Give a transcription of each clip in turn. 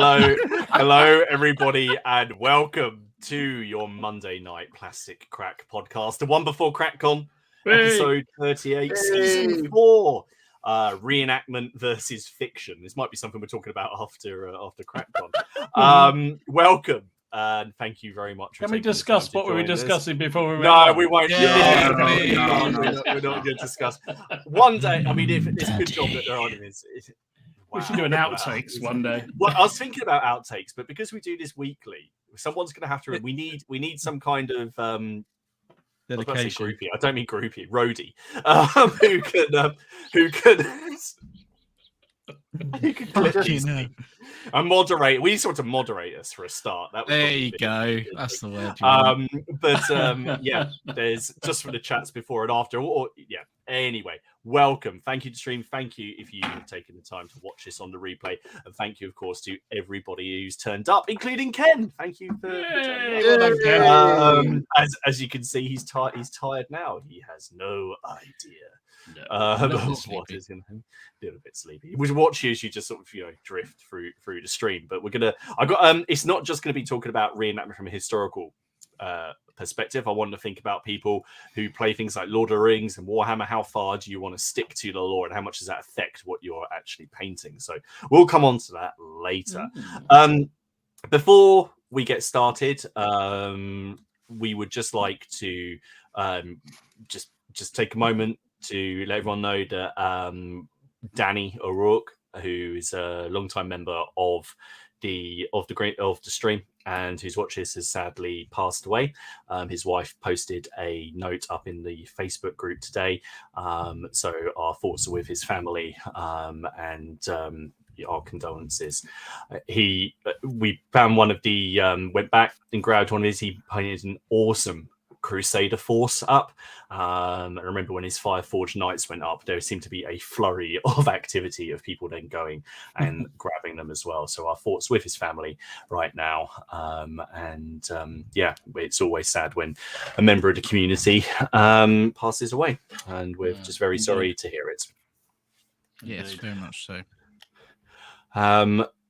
hello, everybody, and welcome to your Monday night Plastic Crack podcast, the one before CrackCon, episode 38, season 4, Reenactment versus fiction. This might be something we're talking about after CrackCon. Welcome. And thank you very much. Can we discuss what we were discussing before we went? No, we won't. Yeah, We're not going to discuss. One day, I mean, if it's a good job that there aren't. We should do an outtakes one day. Well, I was thinking about outtakes, but because we do this weekly, someone's going to have to. We need some kind of dedication. Groupie. I don't mean groupie, roadie, who can clip and moderate. We need someone to moderate us for a start. There you go. That's the word. Yeah, there's just for the chats before and after. Anyway, welcome. Thank you to stream. Thank you if you've taken the time to watch this on the replay, and thank you, of course, to everybody who's turned up, including Ken. Thank you for turning up. As you can see, he's tired. He's tired now. He has no idea. What is in him? A little bit sleepy. We watch you as you just sort of drift through the stream. But it's not just gonna be talking about reenactment from a historical perspective. I want to think about people who play things like Lord of the Rings and Warhammer. How far do you want to stick to the lore, and how much does that affect what you're actually painting? So we'll come on to that later. Before we get started, we would just like to just take a moment to let everyone know that Danny O'Rourke, who is a long-time member of the stream and who's watched this, has sadly passed away. His wife posted a note up in the Facebook group today. So our thoughts are with his family and our condolences. We found one of the went back and grabbed one of his. He painted an awesome Crusader force up. I remember when his Fireforge Knights went up, there seemed to be a flurry of activity of people then going and grabbing them as well. So our thoughts with his family right now. It's always sad when a member of the community passes away, and we're just very sorry to hear it. Yes, very much so.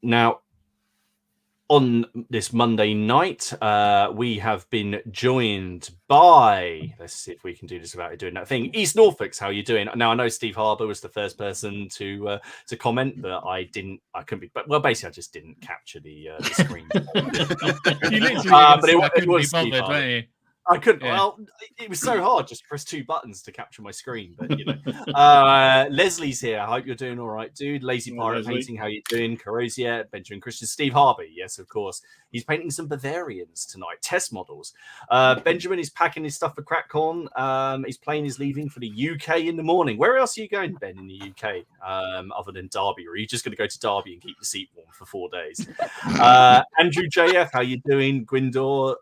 Now, on this Monday night, we have been joined by, let's see if we can do this without doing that thing, East Norfolk's. How are you doing? Now, I know Steve Harbour was the first person to comment, but I couldn't be, but basically I just didn't capture the screen. You literally it was Steve Steve Harbour. I couldn't. Yeah. Well, it was so hard just to press 2 buttons to capture my screen. But Leslie's here. I hope you're doing all right, dude. Lazy Pirate Painting. How you doing? Corrosia, Benjamin Christian, Steve Harvey. Yes, of course. He's painting some Bavarians tonight, test models. Benjamin is packing his stuff for CrackCon. His plane is leaving for the UK in the morning. Where else are you going, Ben, in the UK, other than Derby? Or are you just going to go to Derby and keep the seat warm for 4 days? Andrew JF, how you doing? Gwindor,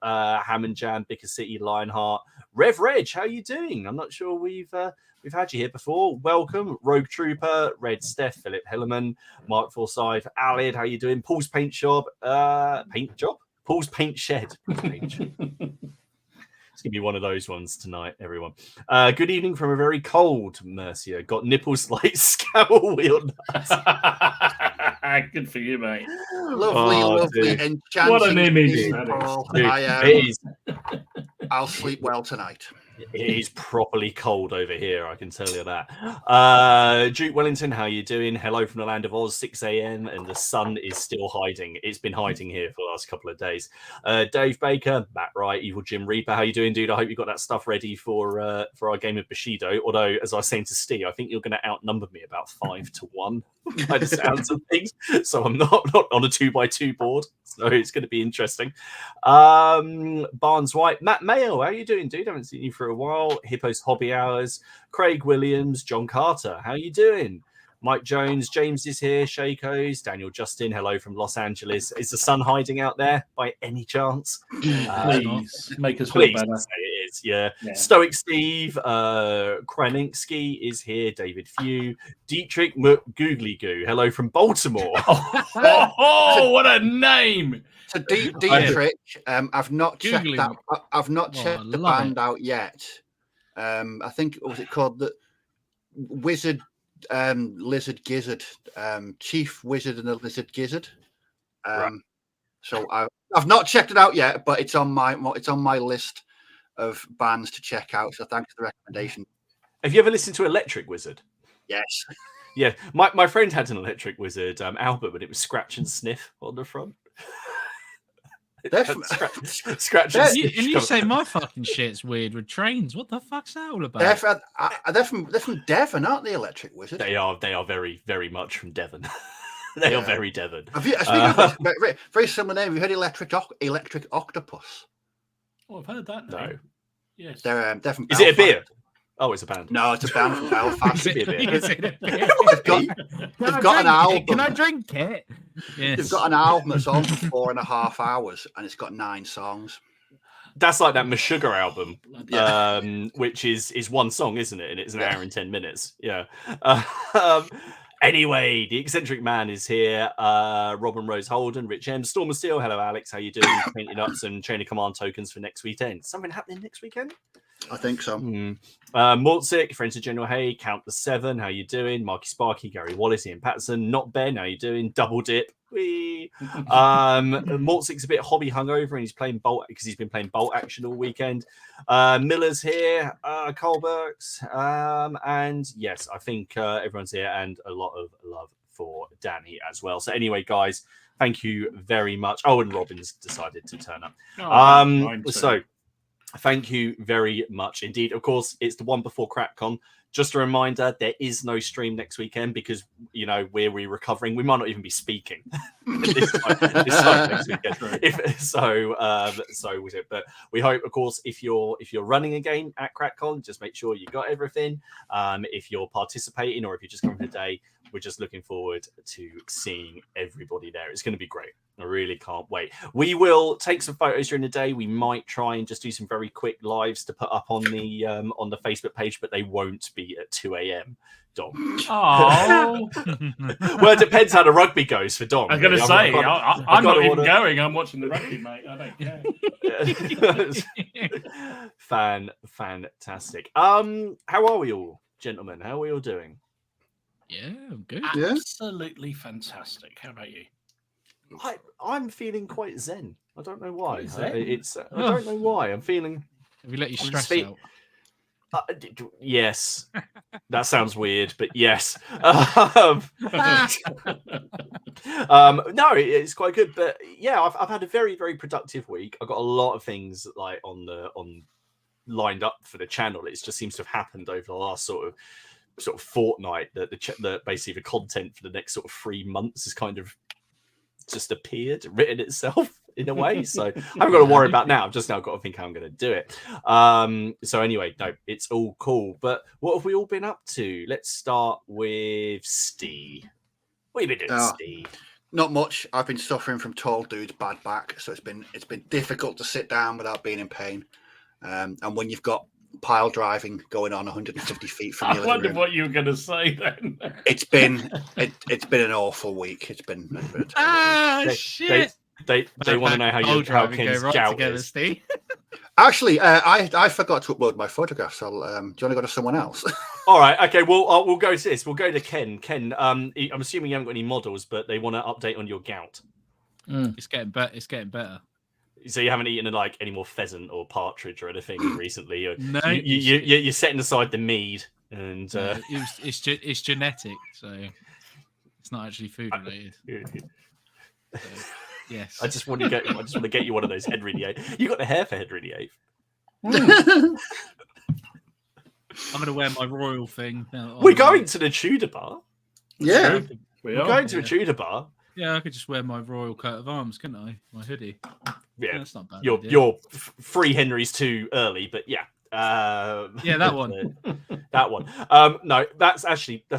Hammond Jam, Bicker City, Lionheart, Rev Reg, how you doing? I'm not sure we've had you here before. Welcome, Rogue Trooper, Red Steph, Philip Hillerman, Mark Forsyth, Alid, how you doing? Paul's Paint Shop, Paul's Paint Shed. It's gonna be one of those ones tonight, everyone. Good evening from a very cold Mercia. Got nipples like Scowl Wheel Nuts. Good for you, mate. Lovely, enchanting. What an image that is. I'll sleep well tonight. It is properly cold over here, I can tell you that. Duke Wellington, how you doing? Hello from the land of Oz, 6 a.m. and the sun is still hiding. It's been hiding here for the last couple of days. Dave Baker, Matt Wright, Evil Jim Reaper, how you doing, dude? I hope you got that stuff ready for our game of Bushido. Although, as I was saying to Steve, I think you're going to outnumber me about 5-1 by the sounds of things. So I'm not on a 2x2 board. So it's going to be interesting. Barnes White, Matt Mayo, how you doing, dude? I haven't seen you for a while. Hippos Hobby Hours, Craig Williams, John Carter, how you doing? Mike Jones, James is here, Shakos, Daniel Justin, hello from Los Angeles. Is the sun hiding out there by any chance? Please make us feel better. It is, yeah. Stoic Steve, Kraninsky is here, David Few, Dietrich Googly Goo, hello from Baltimore. What a name! So Dietrich, I've not checked that. I've not checked the band out yet. I think what was it called? The Wizard, Lizard Gizzard, Chief Wizard and the Lizard Gizzard. So I've not checked it out yet, but it's on my list of bands to check out. So thanks for the recommendation. Have you ever listened to Electric Wizard? Yes. Yeah, my friend had an Electric Wizard album, but it was Scratch and Sniff on the front. Scratch and Sniff. And you say my fucking shit's weird with trains. What the fuck's that all about? They're from Devon, aren't they, Electric Wizard? They are very, very much from Devon. They are very Devon. Very similar name. Have you heard Electric Octopus? Oh, I've heard that name. No. Yes. They're from Is it a beer? Oh, it's a band. No, it's a band from Belfast. They've got an album. Can I drink it? Yes. They've got an album that's on for 4.5 hours, and it's got 9 songs. That's like that Meshuggah album, which is one song, isn't it? And it's an hour and 10 minutes. Yeah. Anyway, the eccentric man is here. Robin Rose Holden, Rich M, Storm of Steel. Hello, Alex. How you doing? Painting up some Chain of Command tokens for next weekend. Something happening next weekend? I think so. Mortzik, friends of General Hay, Count the 7. How you doing? Marky Sparky, Gary Wallace, Ian Patterson, Not Ben. How you doing? Double Dip. Mortzik's a bit hobby hungover and he's playing Bolt because he's been playing Bolt Action all weekend. Miller's here, Carl Burks, and yes, I think everyone's here, and a lot of love for Danny as well. So anyway, guys, thank you very much. Oh, and Robin's decided to turn up. So thank you very much indeed. Of course, it's the one before CrackCon. Just a reminder, there is no stream next weekend because, you know, we're recovering. We might not even be speaking this time next weekend. So was it. But we hope, of course, if you're running a game at CrackCon, just make sure you got everything. If you're participating or if you're just coming today, we're just looking forward to seeing everybody there. It's going to be great. I really can't wait. We will take some photos during the day. We might try and just do some very quick lives to put up on the Facebook page, but they won't be at 2 a.m. Dom. Oh, well, it depends how the rugby goes for Dom. I was going to say, I'm not even going. I'm watching the rugby, mate. I don't care. Fantastic. How are we all, gentlemen? How are we all doing? Yeah, I'm good. Absolutely fantastic. How about you? I'm feeling quite zen. I don't know why. I don't know why. I'm feeling. Have you let your stress out? Yes, that sounds weird, but yes. No, it's quite good. But yeah, I've had a very, very productive week. I've got a lot of things like lined up for the channel. It just seems to have happened over the last sort of fortnight that basically the content for the next sort of 3 months has kind of just appeared, written itself in a way. So I haven't got to worry about now. I've just now got to think how I'm going to do it. So anyway, no, it's all cool. But what have we all been up to? Let's start with Steve. What have you been doing, Steve? Not much. I've been suffering from tall dude's bad back, so it's been difficult to sit down without being in pain. And when you've got pile driving going on 150 feet from you, I wondered what you were going to say then. It's been an awful week. It's been shit. They want to know how Ken's gout is. Steve. Actually, I forgot to upload my photographs. So, do you want to go to someone else? All right, okay. Well, we'll go to this. We'll go to Ken. Ken, I'm assuming you haven't got any models, but they want to update on your gout. It's getting better. It's getting better. So you haven't eaten like any more pheasant or partridge or anything recently? No, you're setting aside the mead, and it's genetic, so it's not actually food related. So, yes, I just want to get you one of those Head Radiate. You got the hair for Head Radiate. I'm going to wear my royal thing. We're going to the Tudor bar. Yeah, we're going to a Tudor bar. Yeah, I could just wear my royal coat of arms, couldn't I? My hoodie. Yeah, that's not bad. You're 3 Henrys too early, but yeah. Yeah, that one. That one. No, that's a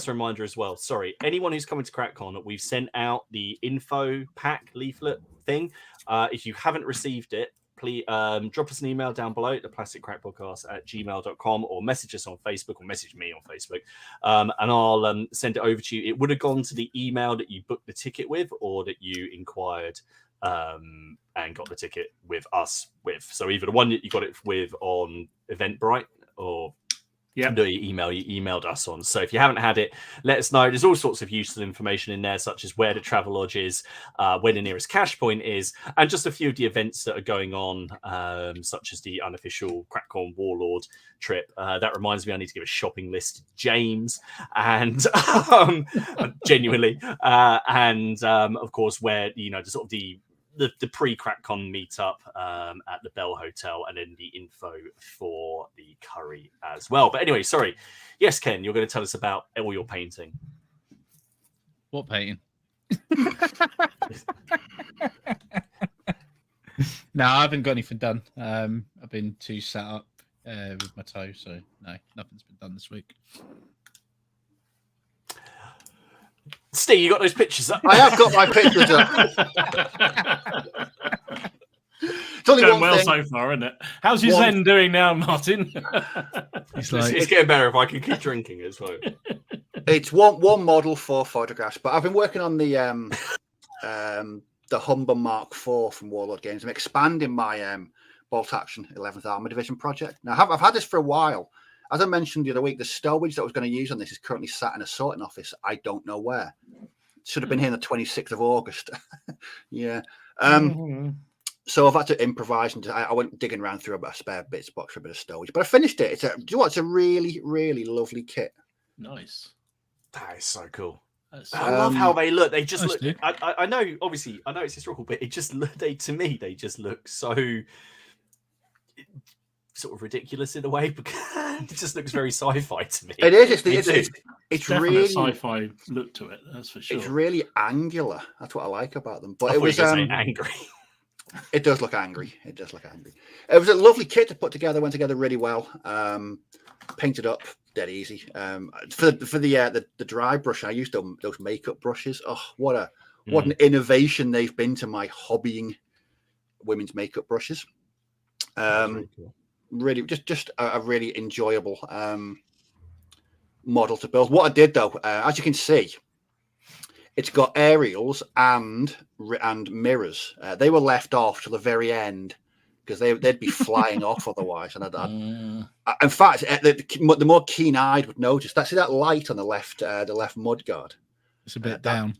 reminder as well. Sorry, anyone who's coming to CrackCon, we've sent out the info pack leaflet thing. If you haven't received it, please drop us an email down below at theplasticcrackpodcast@gmail.com or message us on Facebook or message me on Facebook, and I'll send it over to you. It would have gone to the email that you booked the ticket with or that you inquired and got the ticket with us with. So either the one that you got it with on Eventbrite or Yeah, the email you emailed us on. So if you haven't had it, let us know. There's all sorts of useful information in there, such as where the travel lodge is, where the nearest cash point is, and just a few of the events that are going on, such as the unofficial Crackcorn Warlord trip. That reminds me, I need to give a shopping list to James, and genuinely, and of course, where the sort of the pre-CrackCon meetup at the Bell Hotel, and then the info for the curry as well. But anyway, sorry. Yes, Ken, you're going to tell us about all your painting. What painting? No, I haven't got anything done. I've been too sat up with my toe, so no, nothing's been done this week. Steve, you got those pictures up? I have got my pictures up. It's only going one well thing. so far, isn't it? How's your Zen doing now, Martin? It's getting better if I can keep drinking as well. It's one model, 4 photographs, but I've been working on the Humber Mark IV from Warlord Games. I'm expanding my bolt action 11th Armour Division project. Now, I've had this for a while. As I mentioned the other week, the stowage that I was going to use on this is currently sat in a sorting office. I don't know where. Should have been here on the 26th of August. Yeah. So I've had to improvise, and I went digging around through a spare bits box for a bit of stowage. But I finished it. Do you know what? It's a really, really lovely kit. Nice. That is so cool. I love how they look. They just nice, look. I know, obviously, I know it's historical, but it just they just look so sort of ridiculous in a way, because it just looks very sci-fi to me. It is. It's really really sci-fi look to it. That's for sure. It's really angular. That's what I like about them. But I it was angry. It does look angry. It does look angry. It was a lovely kit to put together. Went together really well. Painted up dead easy. For the dry brush, I used those makeup brushes. Oh, what an innovation they've been to my hobbying women's makeup brushes. Really, just a really enjoyable model to build. What I did though, as you can see, it's got aerials and mirrors. They were left off to the very end because they'd be flying off otherwise. And in fact, the more keen-eyed would notice that light on the left mudguard. It's a bit down.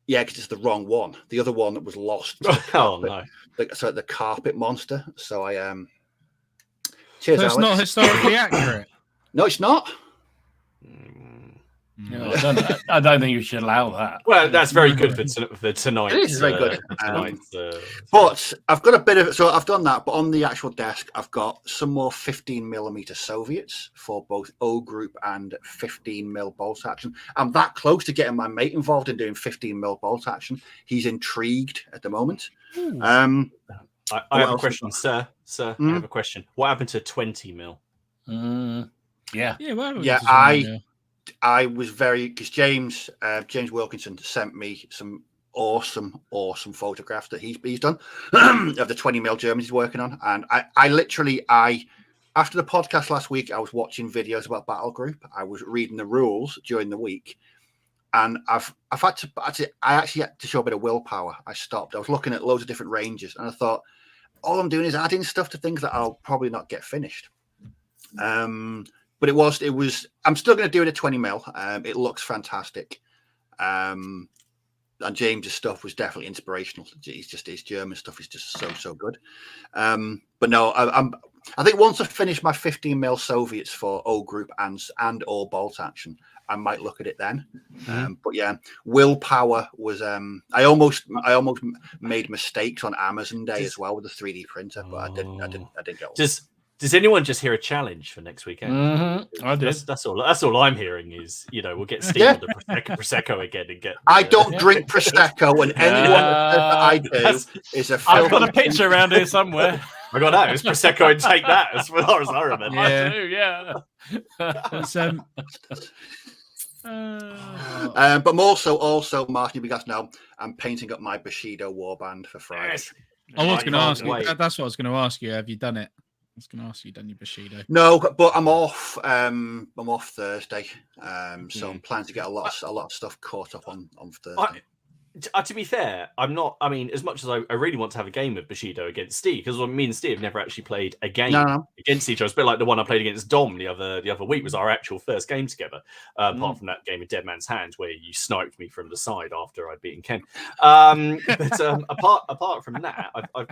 Yeah, because it's the wrong one. The other one that was lost. Oh no! So the carpet monster. So I Cheers, so it's not historically accurate. No, it's not. No, I don't think you should allow that. Well, that's very good for tonight. It is very good. But I've got a bit of so I've done that. But on the actual desk, I've got some more 15mm Soviets for both O group and 15mm bolt action. I'm that close to getting my mate involved in doing 15mm bolt action. He's intrigued at the moment. I have a question, sir. I have a question. What happened to 20mm? I was very, because James Wilkinson sent me some awesome photographs that he's done of the 20mm Germans he's working on, and I literally after the podcast last week, I was watching videos about Battle Group. I was reading the rules during the week, and I actually had to show a bit of willpower. I stopped. I was looking at loads of different ranges, and I thought, all I'm doing is adding stuff to things that I'll probably not get finished. But it was. I'm still going to do it at 20mm. It looks fantastic, and James's stuff was definitely inspirational. His German stuff is just so good. But no, I think once I finish my 15mm Soviets for O group and or bolt action, I might look at it then. But yeah, willpower was. I almost made mistakes on Amazon Day as well with the 3D printer, but I didn't get. Does anyone just hear a challenge for next weekend? I did. That's all I'm hearing is, we'll get Steve on the Prosecco again and get. I don't drink Prosecco, and anyone that I do is a. I've got a picture around here somewhere. I got that. It's Prosecco and take that as far as I remember. Yeah. I do, yeah. But also, Martin, you guys know, I'm painting up my Bushido warband for Friday. Yes. I was going to ask you. That's what I was going to ask you. Have you done it? I was going to ask you, done your Bushido? No, but I'm off. I'm off Thursday, so I'm planning to get a lot of stuff caught up on Thursday. To be fair, I'm not. I mean, as much as I really want to have a game of Bushido against Steve, because me and Steve have never actually played a game against each other. It's a bit like the one I played against Dom the other week was our actual first game together. Apart from that game of Dead Man's Hand where you sniped me from the side after I'd beaten Ken. But apart from that, I've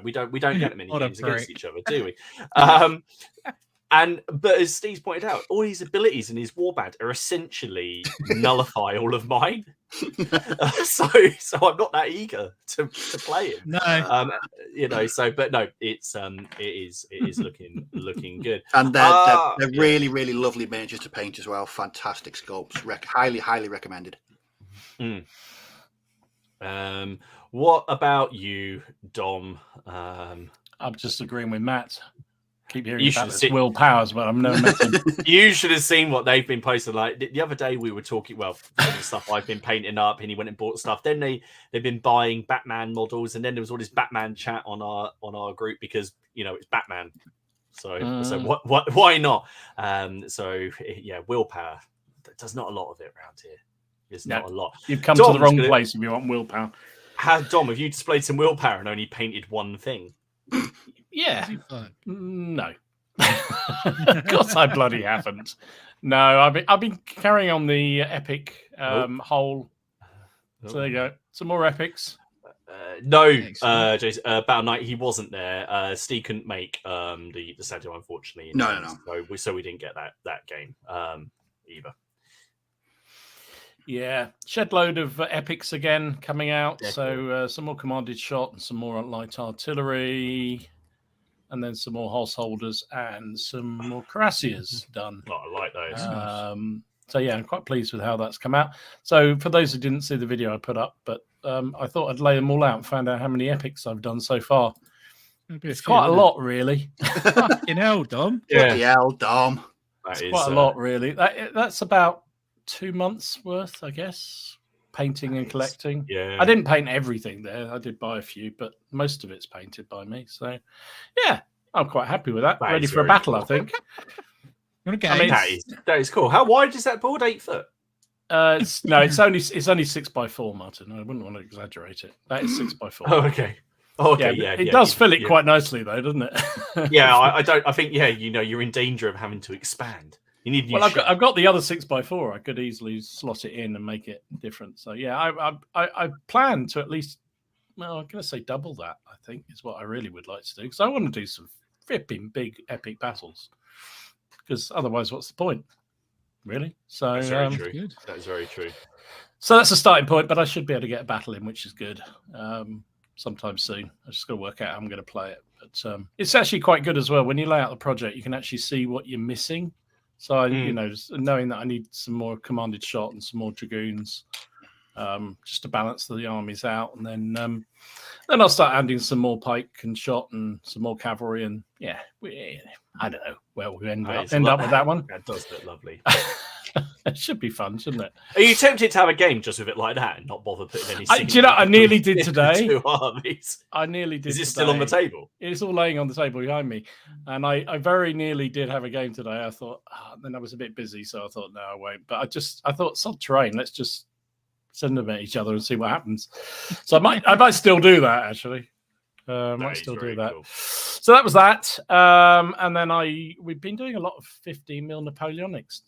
we don't get many games against each other, do we? But as Steve's pointed out, all his abilities in his warband are essentially nullify all of mine. So I'm not that eager to play him. No, but no, it is looking good. And they're really, really lovely miniatures to paint as well. Fantastic sculpts. Highly recommended. What about you, Dom? I'm just agreeing with Matt. Keep hearing You about should this Will Powers, but I'm no messing. You should have seen what they've been posting. Like the other day, we were talking the stuff I've been painting up, and he went and bought stuff. Then they've been buying Batman models, and then there was all this Batman chat on our group because it's Batman. So why not? Willpower. There's not a lot of it around here. There's not a lot. You've come to the wrong place if you want willpower. Dom, have you displayed some willpower and only painted one thing? Yeah. No. Of course I bloody haven't. No, I've been carrying on the epic whole. So there you go. Some more epics. Jason, Battle Knight, he wasn't there. Steve couldn't make the Saturday, unfortunately. No. So we didn't get that game either. Yeah, shed load of epics again coming out. Definitely. So some more commanded shot and some more light artillery, and then some more householders and some more cuirassiers done. I like those. So yeah, I'm quite pleased with how that's come out. So for those who didn't see the video I put up, but I thought I'd lay them all out and find out how many epics I've done so far. It's quite a lot, really. Fucking hell, Dom. Yeah, Dom. It's quite a lot, really. That's about 2 months worth, I guess, painting and collecting. Yeah, I didn't paint everything there. I did buy a few, but most of it's painted by me. So, yeah, I'm quite happy with that. Ready for a battle, I think. That is cool. How wide is that board? 8 foot? It's only 6x4, Martin. I wouldn't want to exaggerate it. That is 6x4. Oh, okay. It does fill it quite nicely, though, doesn't it? Yeah, I don't. I think you're in danger of having to expand. You need. I've got the other 6x4. I could easily slot it in and make it different. So yeah, I plan to at least. Well, I'm going to say double that. I think is what I really would like to do because I want to do some flipping big epic battles. Because otherwise, what's the point? Really? So that's very true. That is very true. So that's a starting point, but I should be able to get a battle in, which is good. Sometime soon. I just got to work out how I'm going to play it. But it's actually quite good as well. When you lay out the project, you can actually see what you're missing. So, just knowing that I need some more commanded shot and some more dragoons, just to balance the armies out. And then I'll start adding some more pike and shot and some more cavalry. And yeah, I don't know where we end up with that one. That does look lovely. It should be fun, shouldn't it? Are you tempted to have a game just with it like that and not bother putting any? I nearly did today. 2 armies. I nearly did. Is it still on the table? It's all laying on the table behind me, and I very nearly did have a game today. I thought, then I was a bit busy, so I thought, no, I won't. But I thought, sod terrain. Let's just send them at each other and see what happens. So I might still do that actually. Might still do that. Cool. So that was that. And then we've been doing a lot of 15mm Napoleonics,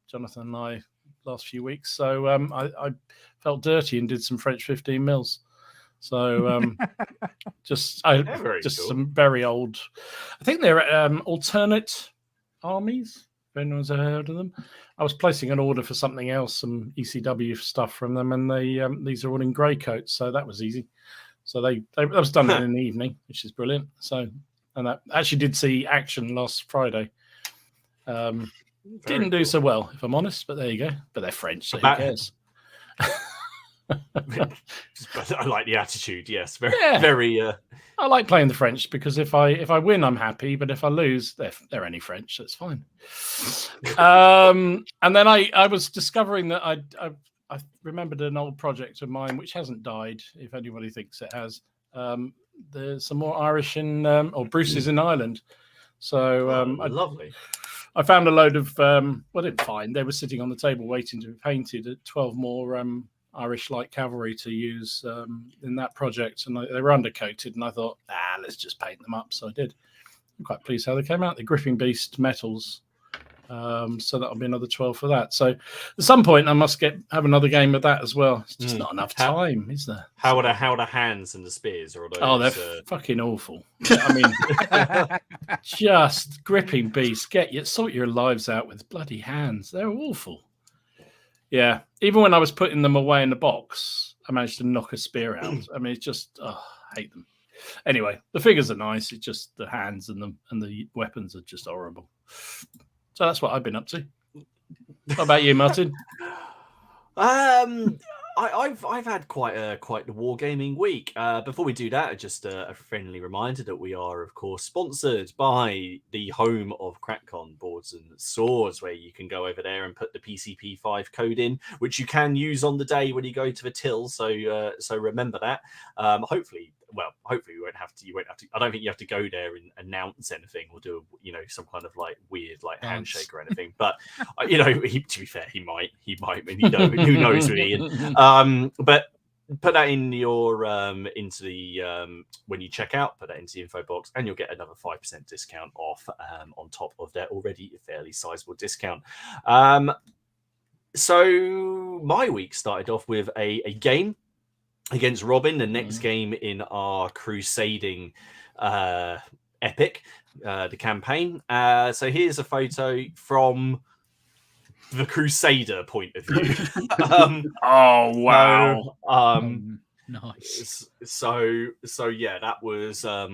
Jonathan and I, last few weeks. So I felt dirty and did some French 15mm. So cool. some very old. I think they're alternate armies. If anyone's ever heard of them, I was placing an order for something else, some ECW stuff from them, and these are all in grey coats, so that was easy. So that was done in the evening, which is brilliant. So, and I actually did see action last Friday. Didn't do so well, if I'm honest, but there you go. But they're French, so who cares? I like the attitude. Yes, very. I like playing the French because if I win, I'm happy. But if I lose, they're any French. That's fine. And then I was discovering that I remembered an old project of mine which hasn't died. If anybody thinks it has, there's some more Irish or Bruce's in Ireland. So lovely. I found a load of. Didn't find. They were sitting on the table waiting to be painted. 12 more Irish light cavalry to use in that project, and they were undercoated, and I thought, let's just paint them up. So I did. I'm quite pleased how they came out. The Gripping Beast metals. So that'll be another 12 for that. So at some point I must have another game of that as well. It's just not enough time, is there? How are the hands and the spears? Or those, they're fucking awful. I mean, just Gripping Beast. Sort your lives out with bloody hands. They're awful. Yeah. Even when I was putting them away in the box, I managed to knock a spear out. I mean, it's just, I hate them. Anyway, the figures are nice. It's just the hands and the weapons are just horrible. So that's what I've been up to. What about you, Martin? I've had quite the wargaming week. Before we do that, just a friendly reminder that we are, of course, sponsored by the home of CrackCon Boards and Swords, where you can go over there and put the PCP5 code in, which you can use on the day when you go to the till. So remember that. Hopefully you won't have to. I don't think you have to go there and announce anything or do some kind of weird handshake or anything. But to be fair, he might. And who knows with Ian. But put that in your into the when you check out, put that into the info box, and you'll get another 5% discount off on top of their already fairly sizable discount. So my week started off with a game against Robin, the next game in our crusading epic, the campaign. So here's a photo from the Crusader point of view. Oh wow! Nice. So yeah, that was a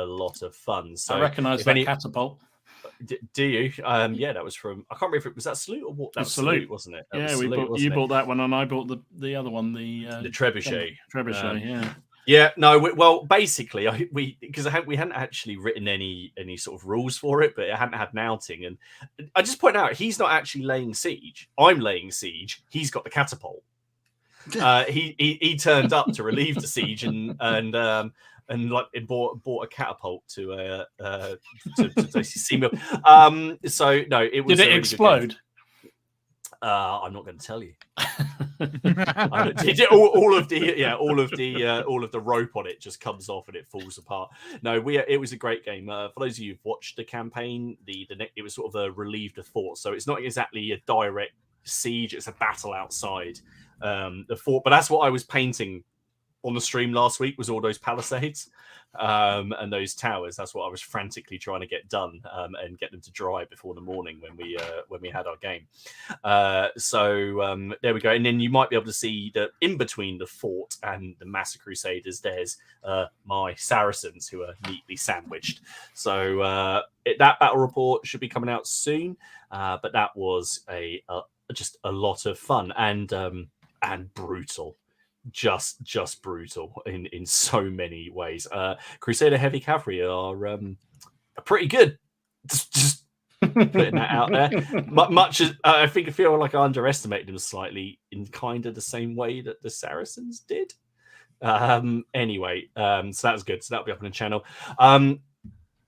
lot of fun. So I recognise that catapult. Do you? Yeah, that was from. I can't remember if it was that Salute or what. That was Salute, wasn't it? Yeah, you bought that one, and I bought the other one, the Trebuchet. Trebuchet, yeah. Yeah, no. Well, basically, we hadn't actually written any sort of rules for it, but it hadn't had an outing, and I just point out he's not actually laying siege. I'm laying siege. He's got the catapult. He turned up to relieve the siege and bought a catapult to see me. So no, it was. Did it explode? I'm not going to tell you. All of the rope on it just comes off and it falls apart. No, it was a great game. For those of you who've watched the campaign, it was sort of a relieve the fort. So it's not exactly a direct siege; it's a battle outside the fort. But that's what I was painting on the stream last week, was all those palisades and those towers. That's what I was frantically trying to get done and get them to dry before the morning when we had our game. So there we go. And then you might be able to see that in between the fort and the Massacre Crusaders, there's my Saracens who are neatly sandwiched. So that battle report should be coming out soon. But that was just a lot of fun and brutal. Just brutal in so many ways. Crusader Heavy Cavalry are pretty good. Just putting that out there. Much as I feel like I underestimated them slightly in kind of the same way that the Saracens did. Anyway, so that was good. So that'll be up on the channel.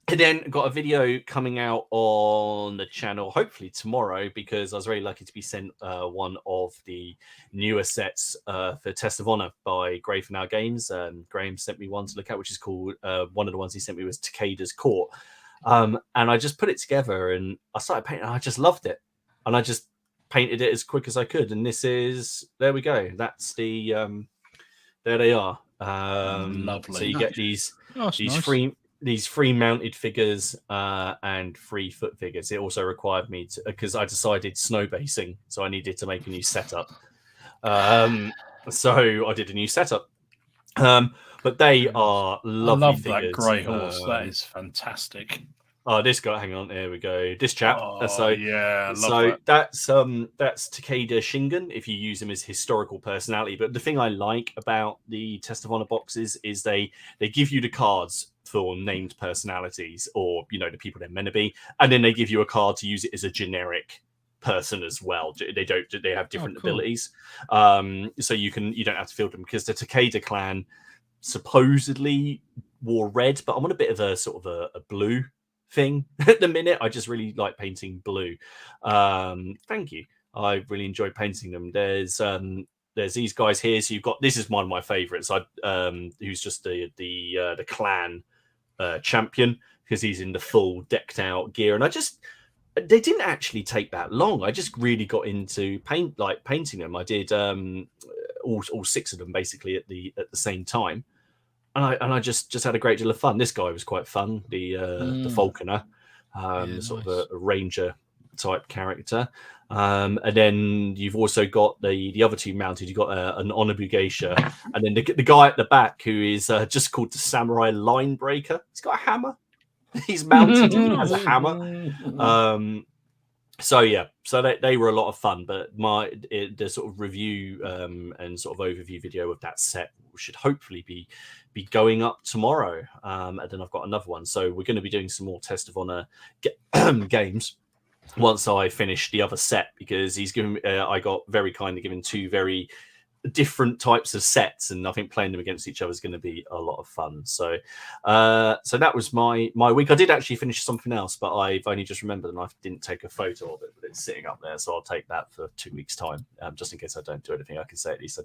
And then got a video coming out on the channel, hopefully tomorrow, because I was very lucky to be sent one of the newer sets for Test of Honor by Grafenau Games. Graham sent me one to look at, which is called, one of the ones he sent me was Takeda's Court. And I just put it together and I started painting. And I just loved it. And I just painted it as quick as I could. And there we go. That's the, there they are. Lovely. So you get these nice. These free mounted figures and free foot figures. It also required me to, because I decided snow basing, so I needed to make a new setup. So I did a new setup. But they are lovely. I love figures. that grey horse. That is fantastic. Oh, this guy. Hang on. There we go. This chap. Yeah. Love that's Takeda Shingen if you use him as historical personality. But the thing I like about the Test of Honor boxes is they give you the cards for named personalities, or the people they're meant to be, and then they give you a card to use it as a generic person as well. They have different abilities, so you don't have to field them, because the Takeda clan supposedly wore red, but I'm on a bit of a sort of a blue thing at the minute. I just really like painting blue. Thank you. I really enjoy painting them. There's there's these guys here. So you've got, this is one of my favorites. Who's just the clan champion, because he's in the full decked out gear, and they didn't actually take that long. I just really got into painting them. I did all 6 of them basically at the same time, and I just had a great deal of fun. This guy was quite fun, the falconer, sort of a ranger type character. And then you've also got the other 2 mounted. You've got an Onabu Geisha, and then the guy at the back who is just called the Samurai Line Breaker. He's got a hammer. He's mounted and he has a hammer. So they were a lot of fun. But the sort of review and sort of overview video of that set should hopefully be going up tomorrow. And then I've got another one. So we're going to be doing some more Test of Honor games once I finish the other set, because he's given I got very kindly given 2 very different types of sets, and I think playing them against each other is going to be a lot of fun. So that was my week. I did actually finish something else, but I've only just remembered and I didn't take a photo of it, but it's sitting up there, so I'll take that for 2 weeks time, just in case I don't do anything. I can say at least I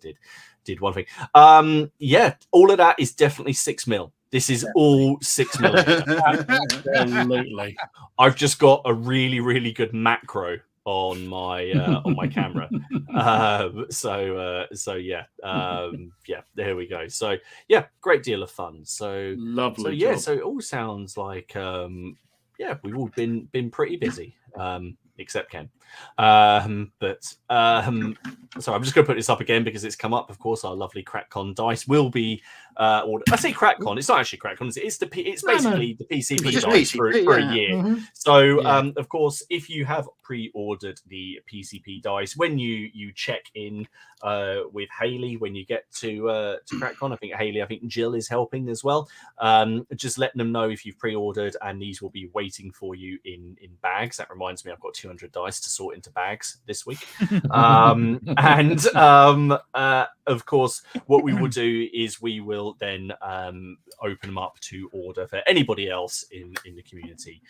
did one thing. All of that is definitely 6 mil. This is all 6 mil. Absolutely. I've just got a really, really good macro on my camera. There we go. So yeah, great deal of fun. So lovely. So so it all sounds like we've all been pretty busy, except Ken. So I'm just going to put this up again because it's come up. Of course, our lovely CrackCon dice will be. I say CrackCon, it's not actually CrackCon. It's basically the PCP dice for a year. Mm-hmm. So of course, if you have pre-ordered the PCP dice, when you check in with Haley when you get to CrackCon, I think Jill is helping as well. Just letting them know if you've pre-ordered, and these will be waiting for you in bags. That reminds me, I've got 200 dice to sort into bags this week. Of course, what we will do is we will then open them up to order for anybody else in the community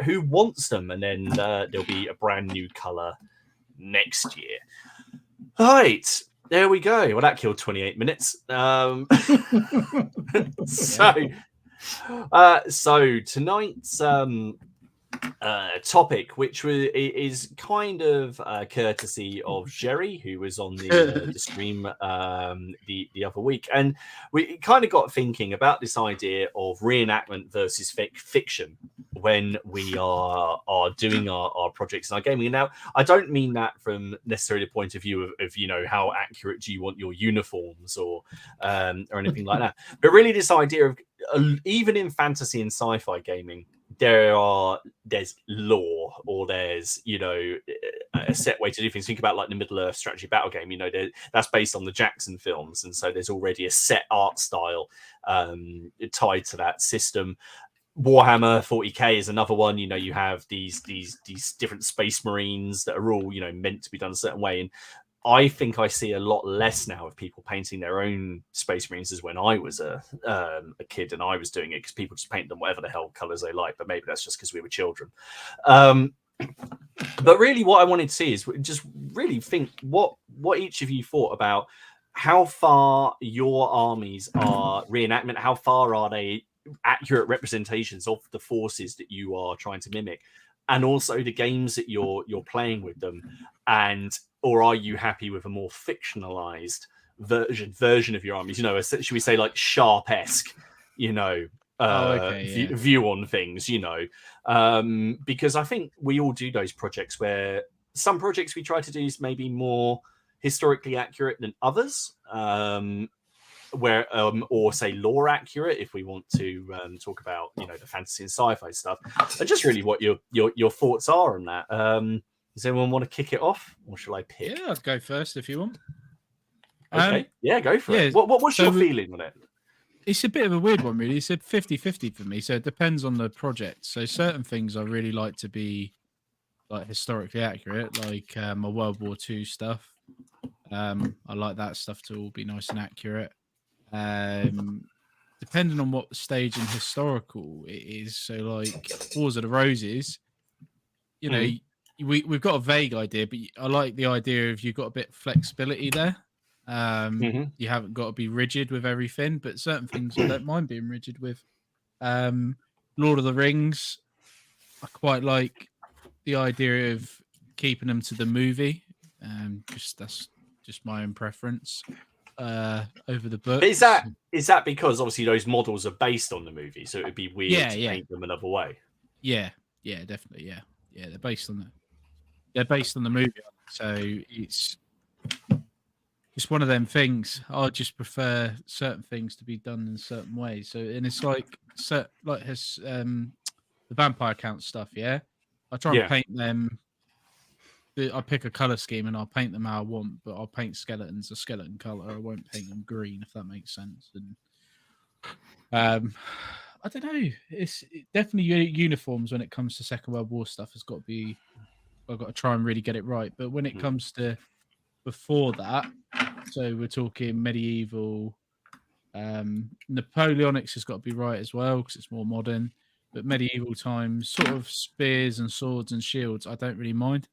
who wants them, and then there'll be a brand new color next year. All right, there we go. Well, that killed 28 minutes. So tonight's topic, which is kind of courtesy of Jerry, who was on the stream the other week, and we kind of got thinking about this idea of reenactment versus fiction when we are doing our projects and our gaming. And now, I don't mean that from necessarily the point of view of how accurate do you want your uniforms or anything like that, but really this idea of even in fantasy and sci-fi gaming, there's lore, or there's a set way to do things. Think about like the Middle Earth strategy battle game. That's based on the Jackson films, and so there's already a set art style tied to that system. Warhammer 40k is another one. You have these different space marines that are all meant to be done a certain way, and I think I see a lot less now of people painting their own space marines as when I was a kid and I was doing it, because people just paint them whatever the hell colors they like. But maybe that's just because we were children. But really, what I wanted to see is just really think what each of you thought about how far your armies are reenactment. How far are they accurate representations of the forces that you are trying to mimic, and also the games that you're playing with them, or are you happy with a more fictionalized version of your armies? Should we say like Sharp-esque, view on things, because I think we all do those projects where some projects we try to do is maybe more historically accurate than others, or say lore accurate if we want to talk about the fantasy and sci-fi stuff, and just really what your thoughts are on that. Does anyone want to kick it off, or shall I pick? Yeah, I'll go first if you want. Okay, go for it. What's your feeling on it? It's a bit of a weird one, really. It's a 50-50 for me, so it depends on the project. So certain things I really like to be like historically accurate, like my World War II stuff. I like that stuff to all be nice and accurate. Depending on what stage in historical it is. So like Wars of the Roses, we've got a vague idea, but I like the idea of you've got a bit of flexibility there. You haven't got to be rigid with everything, but certain things I don't mind being rigid with. Lord of the Rings, I quite like the idea of keeping them to the movie. That's just my own preference over the book. Is that because obviously those models are based on the movie, so it would be weird to paint them another way? Yeah, definitely, yeah. They're based on the movie, so it's one of them things. I just prefer certain things to be done in certain ways. So, and it's like his the vampire count stuff. Yeah, I try and paint them. I pick a color scheme and I'll paint them how I want, but I'll paint skeletons a skeleton color. I won't paint them green, if that makes sense. And I don't know. It's definitely uniforms when it comes to Second World War stuff. Has got to be. I've got to try and really get it right. But when it comes to before that, so we're talking medieval, Napoleonics has got to be right as well because it's more modern. But medieval times, sort of spears and swords and shields, I don't really mind.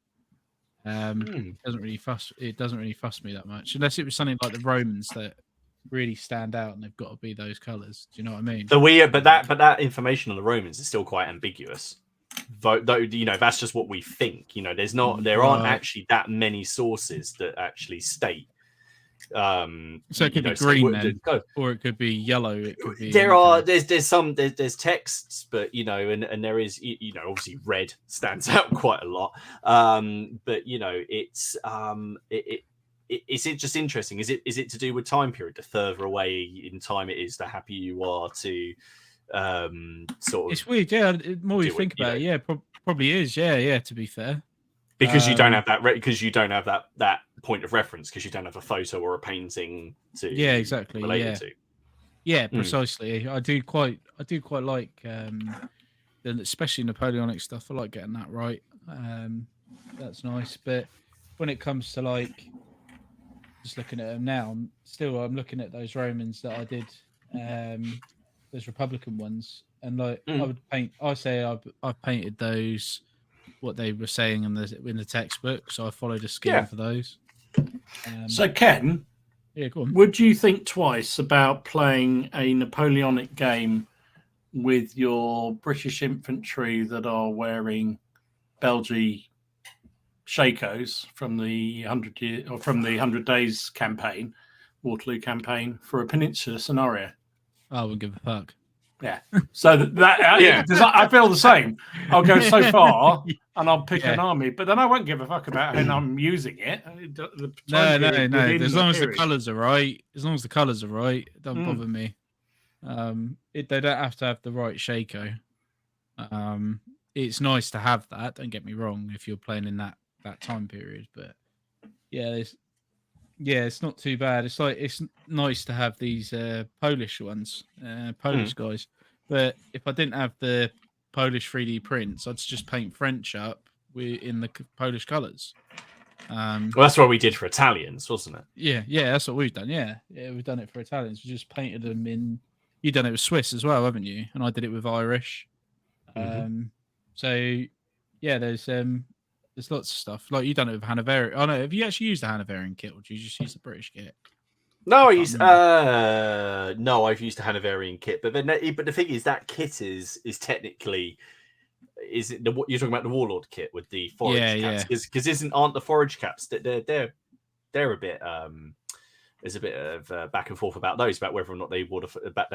It doesn't really fuss me that much, unless it was something like the Romans that really stand out and they've got to be those colors. Do you know what I mean? But that information on the Romans is still quite ambiguous. Though that's just what we think. There aren't actually that many sources that actually state. So it could be green then, or it could be yellow. It could be there's texts, but and there is obviously red stands out quite a lot. But it's just interesting. Is it to do with time period? The further away in time it is, the happier you are to sort of. It's weird, yeah. The more you think about it, yeah, probably is, yeah. To be fair, because you don't have that, because you don't have that point of reference, because you don't have a photo or a painting to exactly relate to. Precisely. I do quite like especially Napoleonic stuff. I like getting that right. That's nice. But when it comes to like just looking at them now, I'm looking at those Romans that I did, those Republican ones, and like I would paint. I say I've painted those what they were saying in the textbook, so I followed a scheme for those. So Ken, go on. Would you think twice about playing a Napoleonic game with your British infantry that are wearing Belgian shakos from the 100 Days campaign, Waterloo campaign, for a Peninsula scenario? I wouldn't give a fuck. Yeah. So I feel the same. I'll go so far and I'll pick an army, but then I won't give a fuck about how I'm using it. No. As long as the colours are right, it don't bother me. They don't have to have the right shako. It's nice to have that. Don't get me wrong. If you're playing in that time period, but it's not too bad. It's like it's nice to have these Polish ones, Polish guys. But if I didn't have the Polish 3D prints, I'd just paint French up in the Polish colours. Well, that's what we did for Italians, wasn't it? Yeah, that's what we've done. Yeah, we've done it for Italians. We just painted them in. You've done it with Swiss as well, haven't you? And I did it with Irish. So yeah, there's lots of stuff. Like you've done it with Hanoverian. Oh no, have you actually used the Hanoverian kit, or do you just use the British kit? No, I've used the Hanoverian kit, but the thing is that kit is technically you're talking about the Warlord kit with the forage caps, because aren't the forage caps they're a bit there's a bit of back and forth about those, about whether or not they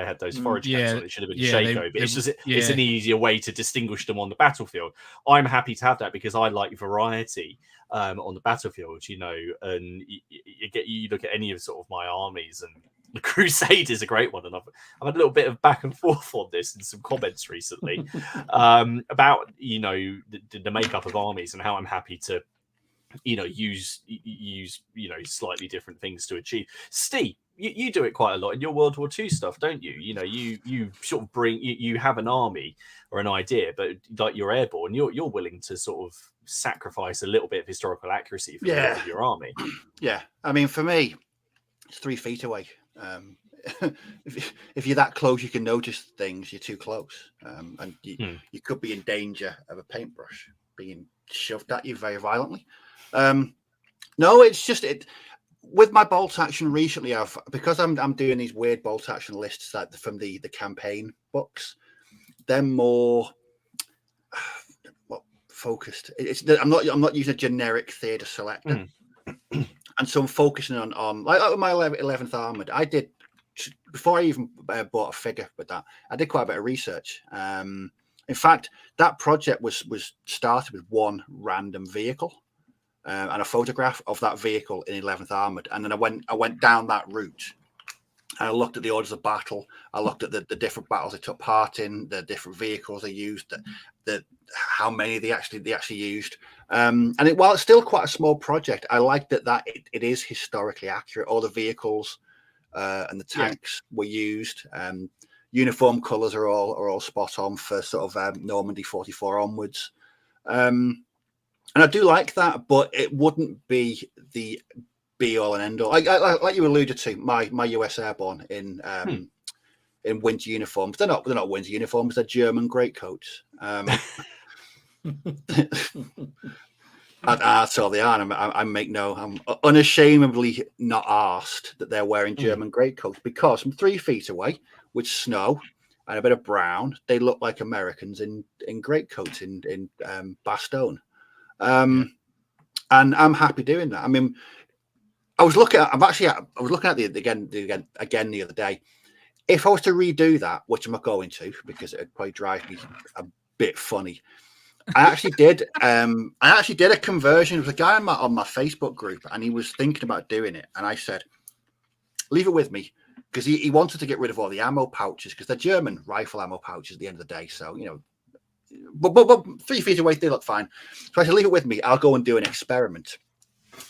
had those forage caps on. It should have been shako, but it's an easier way to distinguish them on the battlefield. I'm happy to have that because I like variety on the battlefield, and you look at any of sort of my armies, and the Crusade is a great one, and I've had a little bit of back and forth on this in some comments recently about the makeup of armies and how I'm happy to use slightly different things to achieve. Steve, you do it quite a lot in your World War II stuff, don't you? You sort of bring you have an army or an idea, but like you're airborne, you're willing to sort of sacrifice a little bit of historical accuracy for your army. Yeah, I mean, for me, it's 3 feet away. If you're that close, you can notice things. You're too close, and you could be in danger of a paintbrush being shoved at you very violently. No, it's just with my bolt action recently, because I'm doing these weird bolt action lists that from the campaign books. They're more focused. I'm not using a generic theatre selector, and so I'm focusing on like my 11th Armoured. I did before I even bought a figure with that. I did quite a bit of research. In fact, that project was started with one random vehicle and a photograph of that vehicle in 11th Armoured, and then I went down that route. And I looked at the orders of battle. I looked at the different battles they took part in, the different vehicles they used, how many they actually used. And while it's still quite a small project, I like that it is historically accurate. All the vehicles and the tanks were used. Uniform colours are all spot on for sort of Normandy 44 onwards. And I do like that, but it wouldn't be the be all and end all. Like you alluded to, my US Airborne in winter uniforms. They're not winter uniforms. They're German greatcoats. That's all they are. I'm unashamedly not arsed that they're wearing German greatcoats, because from 3 feet away with snow and a bit of brown, they look like Americans in greatcoats in Bastogne. And I'm happy doing that. I mean, I was looking at the again the other day. If I was to redo that, which I'm not going to, because it'd probably drive me a bit funny, I actually did a conversion. There was a guy on my Facebook group, and he was thinking about doing it, and I said, leave it with me, because he wanted to get rid of all the ammo pouches, because they're German rifle ammo pouches at the end of the day. So, you know, but 3 feet away they look fine. So I said, leave it with me. I'll go and do an experiment.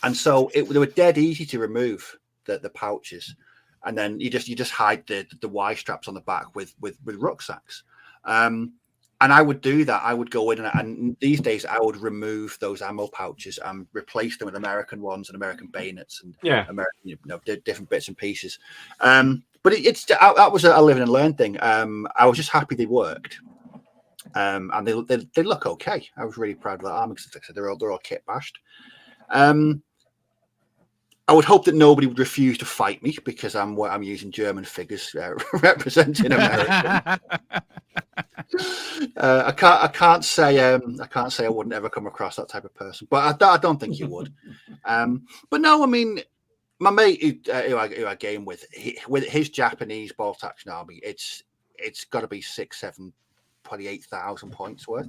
And so they were dead easy to remove the pouches, and then you just hide the Y straps on the back with rucksacks. And I would do that. I would go in and these days I would remove those ammo pouches and replace them with American ones and American bayonets and American, different bits and pieces. But that was a live and learn thing. I was just happy they worked. And they look okay. I was really proud of that army, because they're all kit bashed. I would hope that nobody would refuse to fight me, because I'm using German figures representing America. I can't say I wouldn't ever come across that type of person, but I don't think you would. But no, I mean, my mate who I game with his Japanese bolt action army, it's got to be 6, 7, probably 8,000 points worth,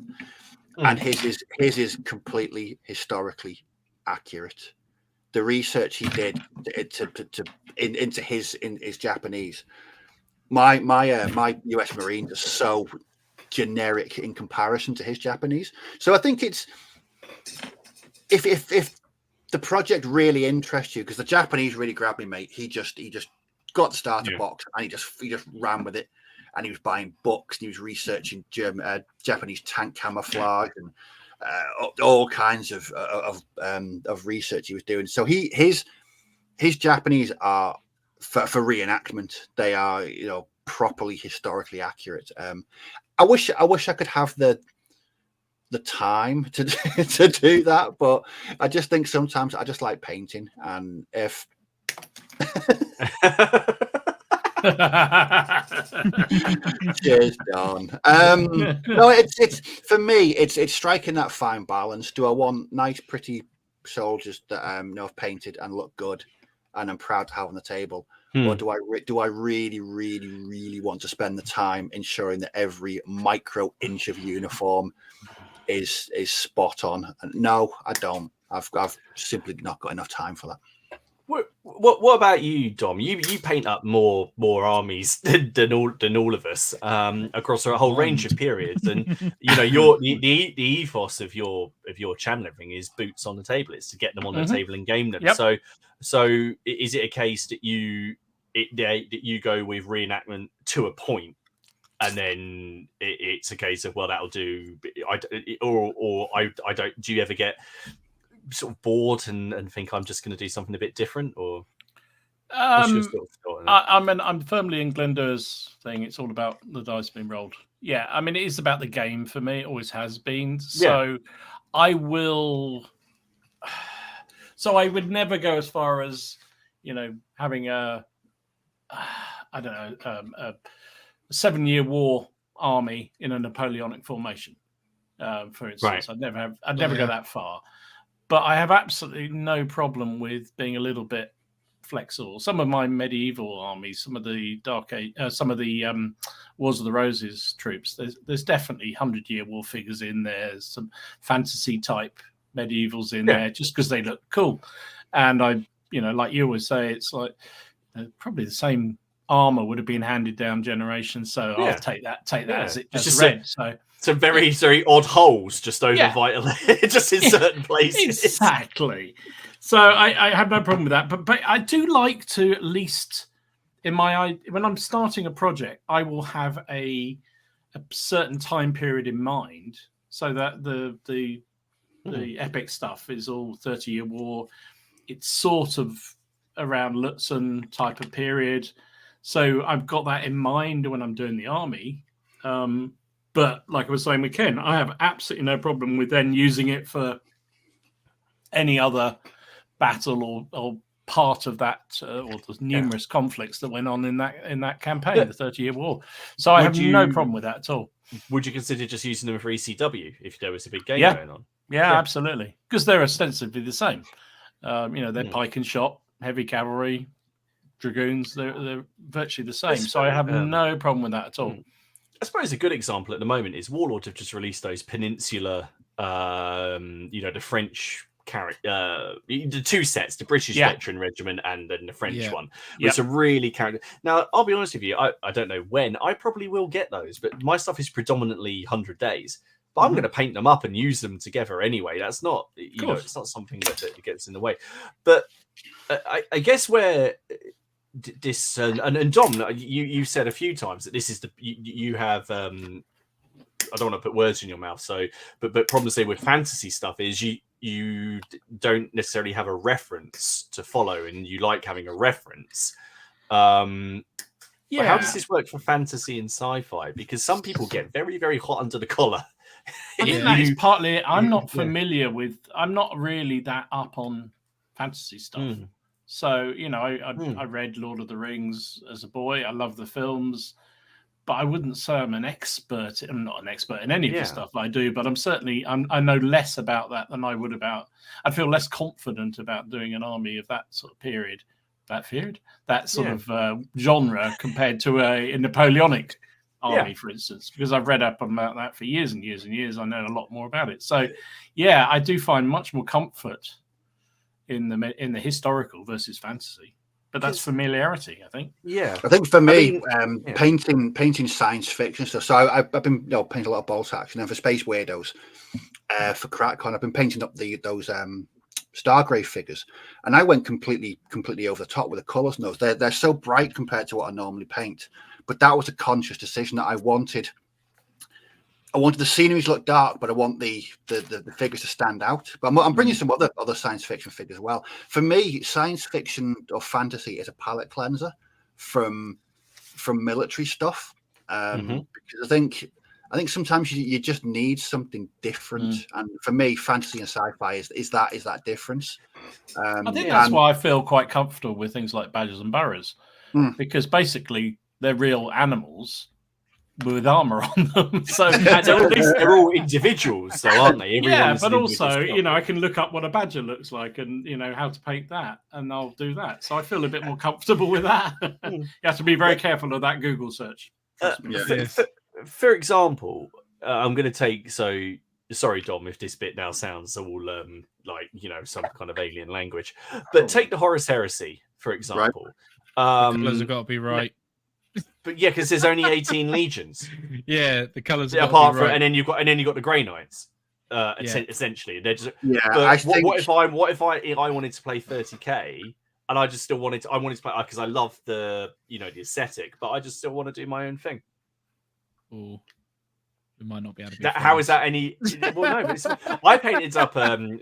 and his is completely historically accurate. The research he did into his Japanese, my US Marines are so generic in comparison to his Japanese. So I think it's if the project really interests you, because the Japanese really grabbed me, mate. He just got the starter box and he just ran with it, and he was buying books and he was researching Japanese tank camouflage and all kinds of research he was doing. So his Japanese are for reenactment. They are, properly historically accurate. I wish I could have the time to do that, but I just think sometimes I just like painting, and if cheers, Don. No, it's for me. It's striking that fine balance. Do I want nice, pretty soldiers that have painted and look good, and I'm proud to have on the table, or do I really, really, really want to spend the time ensuring that every micro inch of uniform is spot on? No, I don't. I've simply not got enough time for that. What about you, Dom? You paint up more armies than all of us across a whole range of periods, and the ethos of your channel, everything is boots on the table. It's to get them on the table and game them. Yep. So is it a case that you go with reenactment to a point, and then it's a case of, well, that'll do, I don't. Do you ever get sort of bored and think I'm just going to do something a bit different, or what's your sort of thought on that? I'm firmly in Glendora's thing. It's all about the dice being rolled. Yeah, I mean, it is about the game for me. It always has been. So I would never go as far as having a 7-year war army in a Napoleonic formation, for instance. Right. I'd never go that far, but I have absolutely no problem with being a little bit flexible. Some of my medieval armies, some of the Wars of the Roses troops, there's definitely 100-year war figures in there. There's some fantasy type medievals in there just because they look cool. And I, like you always say, it's like probably the same armor would have been handed down generations. So I'll take that as it just read. Some very, very odd holes just over vital, just in certain places. Exactly. So I have no problem with that, but I do like to, at least when I'm starting a project, I will have a certain time period in mind, so that the epic stuff is all 30-year war. It's sort of around Lutzen type of period, so I've got that in mind when I'm doing the army. But like I was saying with Ken, I have absolutely no problem with then using it for any other battle or part of that, or the numerous conflicts that went on in that campaign, the 30-year war. So I have no problem with that at all. Would you consider just using them for ECW if there was a big game going on? Yeah, absolutely, because they're ostensibly the same. They're pike and shot, heavy cavalry, dragoons. They're virtually the same. So I have no problem with that at all. I suppose a good example at the moment is Warlord have just released those Peninsula, the French the two sets, the British Veteran Regiment and then the French one. It's a really character. Now, I'll be honest with you, I don't know when. I probably will get those, but my stuff is predominantly 100 days. But I'm going to paint them up and use them together anyway. That's not, it's not something that gets in the way. But I guess where this and Dom, you said a few times that this is you have. I don't want to put words in your mouth. So, but problem say with fantasy stuff is you don't necessarily have a reference to follow, and you like having a reference. But how does this work for fantasy and sci-fi? Because some people get very, very hot under the collar. I think that is partly. I'm not familiar with. I'm not really that up on fantasy stuff. So I read Lord of the Rings as a boy. I love the films, but I wouldn't say I'm an expert. I'm not an expert in any of the stuff I do, but I know less about that than I would about. I'd feel less confident about doing an army of that sort of period, that sort of genre compared to a Napoleonic army, for instance, because I've read up about that for years and years and years. I know a lot more about it. So, I do find much more comfort in the historical versus fantasy. But that's familiarity, I think. Yeah, I think for me, painting science fiction stuff. So I've been painting a lot of Bolt Action, and for Space Weirdos, for CrackCon, I've been painting up those Stargrave figures, and I went completely over the top with the colours. And those they're so bright compared to what I normally paint. But that was a conscious decision that I wanted the scenery to look dark, but I want the figures to stand out. But I'm bringing some other science fiction figures as well. For me, science fiction or fantasy is a palette cleanser from military stuff. Because I think sometimes you just need something different. And for me, fantasy and sci-fi is that difference. I think that's why I feel quite comfortable with things like badgers and burrows, because basically they're real animals with armor on them, so they're all individuals, so aren't they? But also, I can look up what a badger looks like, and how to paint that, and I'll do that. So I feel a bit more comfortable with that. You have to be very careful of that Google search. For example, I'm going to take. So sorry, Dom, if this bit now sounds all like some kind of alien language, but take the Horus Heresy for example. Right. The colours have got to be right. But because there's only 18 legions. The colours apart from, and then you've got the Grey Knights. Essentially, they're just. What if I wanted to play 30k and I just still wanted to play because I love the the aesthetic, but I just still want to do my own thing. Ooh. We might not be able to. How is that any? Well, no. But I painted up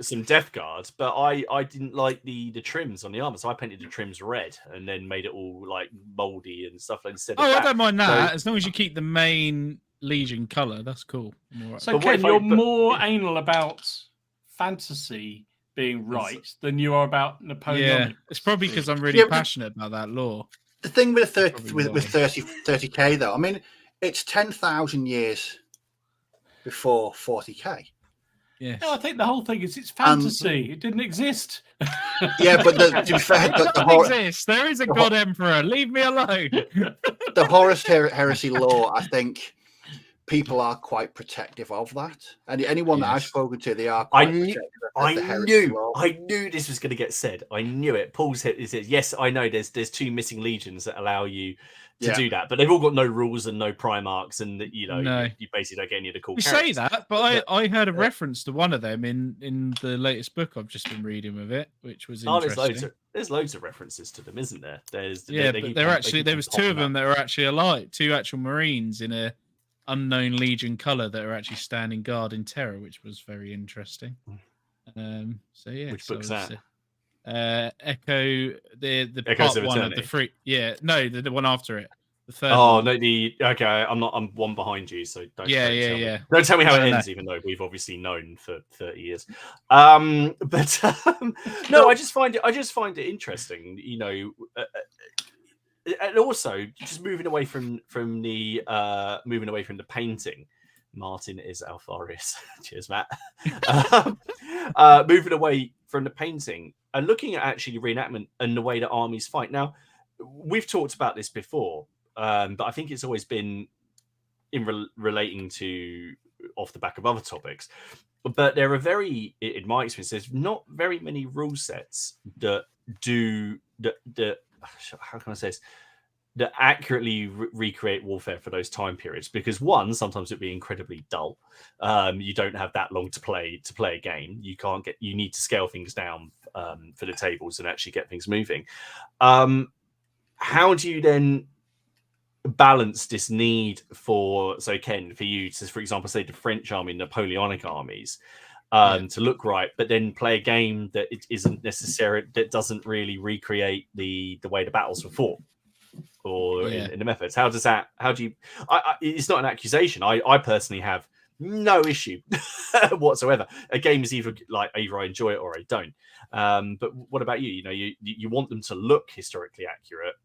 some Death Guards, but I didn't like the trims on the armor, so I painted the trims red and then made it all like moldy and stuff instead. I don't mind that as long as you keep the main Legion color. That's cool. So Ken, you're more anal about fantasy being right than you are about Napoleonic. Yeah, it's probably because I'm really passionate about that lore. The thing with 30k though, I mean, it's 10,000 years before 40k. Yes. No, I think the whole thing is it's fantasy. It didn't exist. Yeah, but to be fair, It doesn't exist. There is a god emperor. Leave me alone. The Horus Heresy lore, I think people are quite protective of that. And anyone that I've spoken to, they are quite protective of the Heresy lore. I knew this was going to get said. I knew it. Paul's hit. He says, yes, I know there's 2 missing legions that allow you to do that, but they've all got no rules and no Primarchs, and you basically don't get any of the cool characters. You say that, but I heard a reference to one of them in the latest book I've just been reading with it, which was interesting. There's loads of references to them, isn't there? There was 2 of them that were actually alive, 2 actual Marines in a unknown Legion color that are actually standing guard in Terror, which was very interesting. Which book's that? Echo, the Echoes part of 1 Eternity. of the free. Yeah, no, the one after it. The third. Oh one. no, I'm one behind you, so don't Don't tell me how it ends, even though we've obviously known for 30 years. No, I just find it interesting, you know, and also just moving away from the painting. Martin is Alfarius. Cheers, Matt. Moving away from the painting and looking at actually reenactment and the way that armies fight. Now, we've talked about this before, but I think it's always been in relating to off the back of other topics. But there are in my experience, there's not very many rule sets that do that. How can I say this? That accurately recreate warfare for those time periods, because one, sometimes it'd be incredibly dull. You don't have that long to play a game. You need to scale things down for the tables and actually get things moving. How do you then balance this need for Ken, for you to, for example, say the French army, Napoleonic armies, to look right, but then play a game that it isn't necessary, that doesn't really recreate the way the battles were fought? Or in the methods, it's not an accusation. I personally have no issue whatsoever. A game is either I enjoy it or I don't. But what about you? You know, you want them to look historically accurate,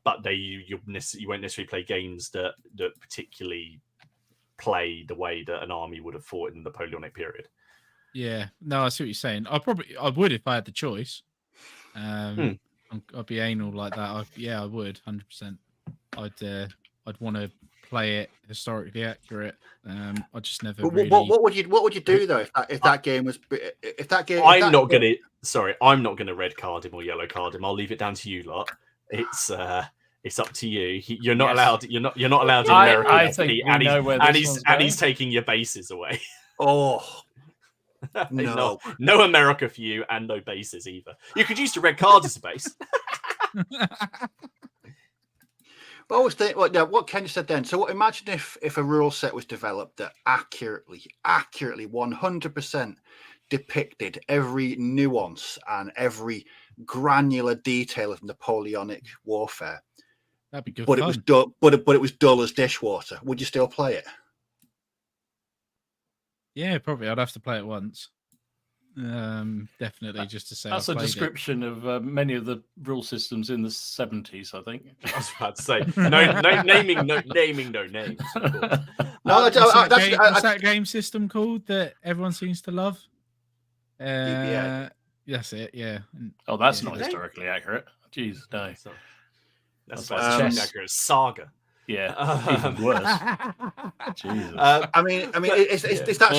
but you won't necessarily play games that particularly play the way that an army would have fought in the Napoleonic period. Yeah, no, I see what you're saying. I would if I had the choice. I'd be anal like that. I would 100%. I'd want to play it historically accurate. I just never. But really... what would you do though if that game was I'm not gonna red card him or yellow card him. I'll leave it down to you lot. It's up to you. You're not allowed. You're not allowed in America. I think we know where this one's going. He's taking your bases away. Oh. No. No America for you, and no bases either. You could use the red card as a base. But I always think, what Ken said then. So imagine if a rule set was developed that accurately 100% depicted every nuance and every granular detail of Napoleonic warfare. That'd be good. But fun. it was dull. But it was dull as dishwater. Would you still play it? Yeah, probably. I'd have to play it once. Definitely, just to say. That's a description of many of the rule systems in the 70s, I think. I was about to say naming no names. What's that game system called that everyone seems to love? That's it. Yeah. Oh, that's not historically accurate. Jeez, no. That's accurate. Saga. Yeah, even worse. Jesus. I mean, is that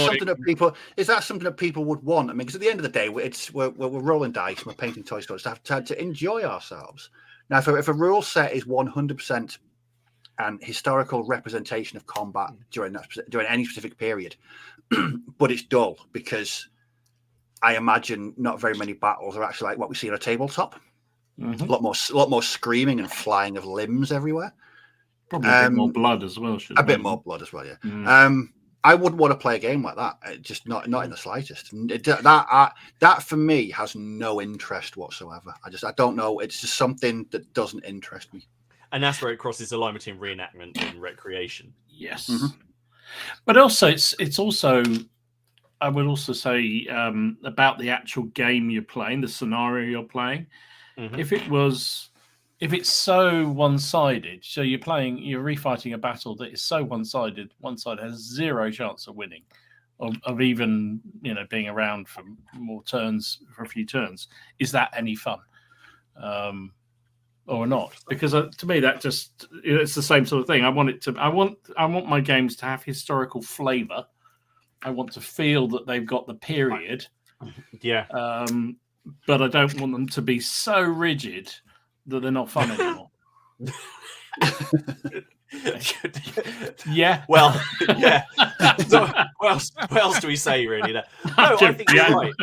something that people would want? I mean, because at the end of the day, we're rolling dice, we're painting toy stores to enjoy ourselves. Now, if a rule set is 100% an historical representation of combat during any specific period, but it's dull because I imagine not very many battles are actually like what we see on a tabletop. Mm-hmm. A lot more screaming and flying of limbs everywhere. Probably a bit more blood as well. Bit more blood as well, yeah. I wouldn't want to play a game like that. Just not in the slightest. That for me has no interest whatsoever. I don't know. It's just something that doesn't interest me. And that's where it crosses the line between reenactment and recreation. Yes, but also it's also I would also say about the actual game you're playing, the scenario you're playing. Mhm. If it's so one-sided, so you're refighting a battle that is so one-sided, one side has zero chance of winning, of even being around for more turns, for a few turns. Is that any fun, or not? Because to me, that it's the same sort of thing. I want my games to have historical flavour. I want to feel that they've got the period. Yeah. But I don't want them to be so rigid that they're not fun anymore. Yeah. Well, yeah. So, what else do we say, really? No, I think you're right.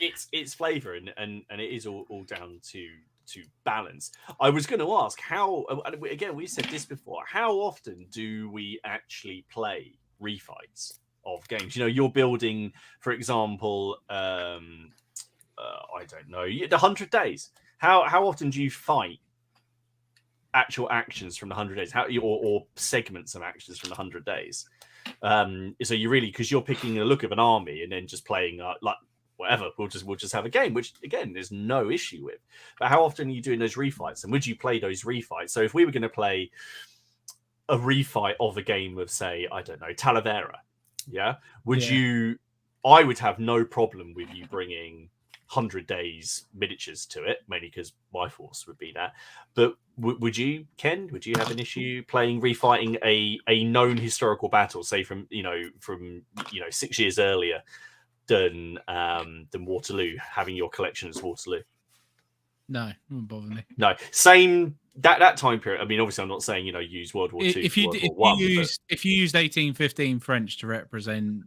It's flavour, and it is all down to balance. I was going to ask how. Again, we said this before. How often do we actually play refights of games? You're building, for example. I don't know, the 100 days. How often do you fight actual actions from the 100 days? Or segments of actions from the 100 days? So you really, because you're picking a look of an army and then just playing like whatever. We'll just have a game, which again there's no issue with. But how often are you doing those refights? And would you play those refights? So if we were going to play a refight of a game of, say, I don't know, Talavera, would you? I would have no problem with you bringing 100 days miniatures to it, mainly because my force would be that. But would you, Ken? Would you have an issue refighting a known historical battle, say from 6 years earlier than Waterloo, having your collection as Waterloo? No, it wouldn't bother me. No, same that time period. I mean, obviously, I'm not saying use World War II. If you used 1815 French to represent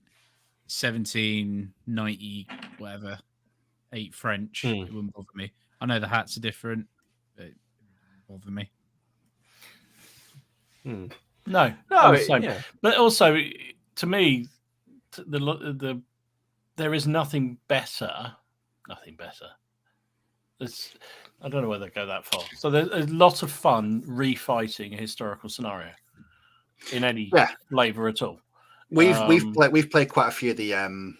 1790 whatever. 8 French, it wouldn't bother me. I know the hats are different, but it wouldn't bother me. No, but also to me, there is nothing better. Nothing better. I don't know whether to go that far. So there's a lot of fun refighting a historical scenario in any flavour at all. We've played quite a few of the.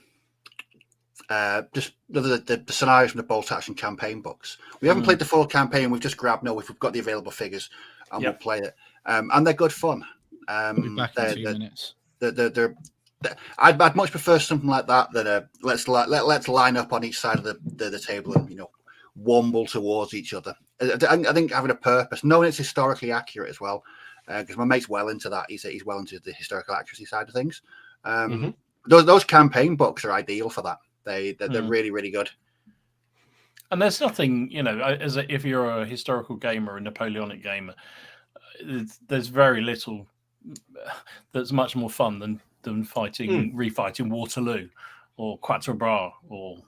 Just the scenarios from the Bolt Action campaign books. We haven't played the full campaign. We've just grabbed we've got the available figures and we'll play it. And they're good fun. We'll be back in 2 minutes. I'd much prefer something like that than let's line up on each side of the table and womble towards each other. I think having a purpose, knowing it's historically accurate as well, because my mate's well into that. He's well into the historical accuracy side of things. Those campaign books are ideal for that. They're really, really good. And there's nothing, if you're a historical gamer, a Napoleonic gamer, there's very little that's much more fun than refighting Waterloo or Quatre Bras or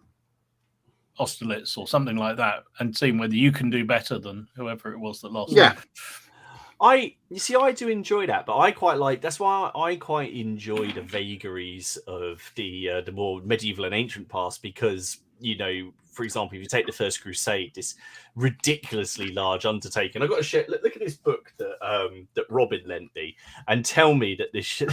Austerlitz or something like that, and seeing whether you can do better than whoever it was that lost. Yeah. I do enjoy that, but I quite like. That's why I quite enjoy the vagaries of the more medieval and ancient past, because for example, if you take the First Crusade, this ridiculously large undertaking. I've got to share. Look at this book that Robin lent me, and tell me that this.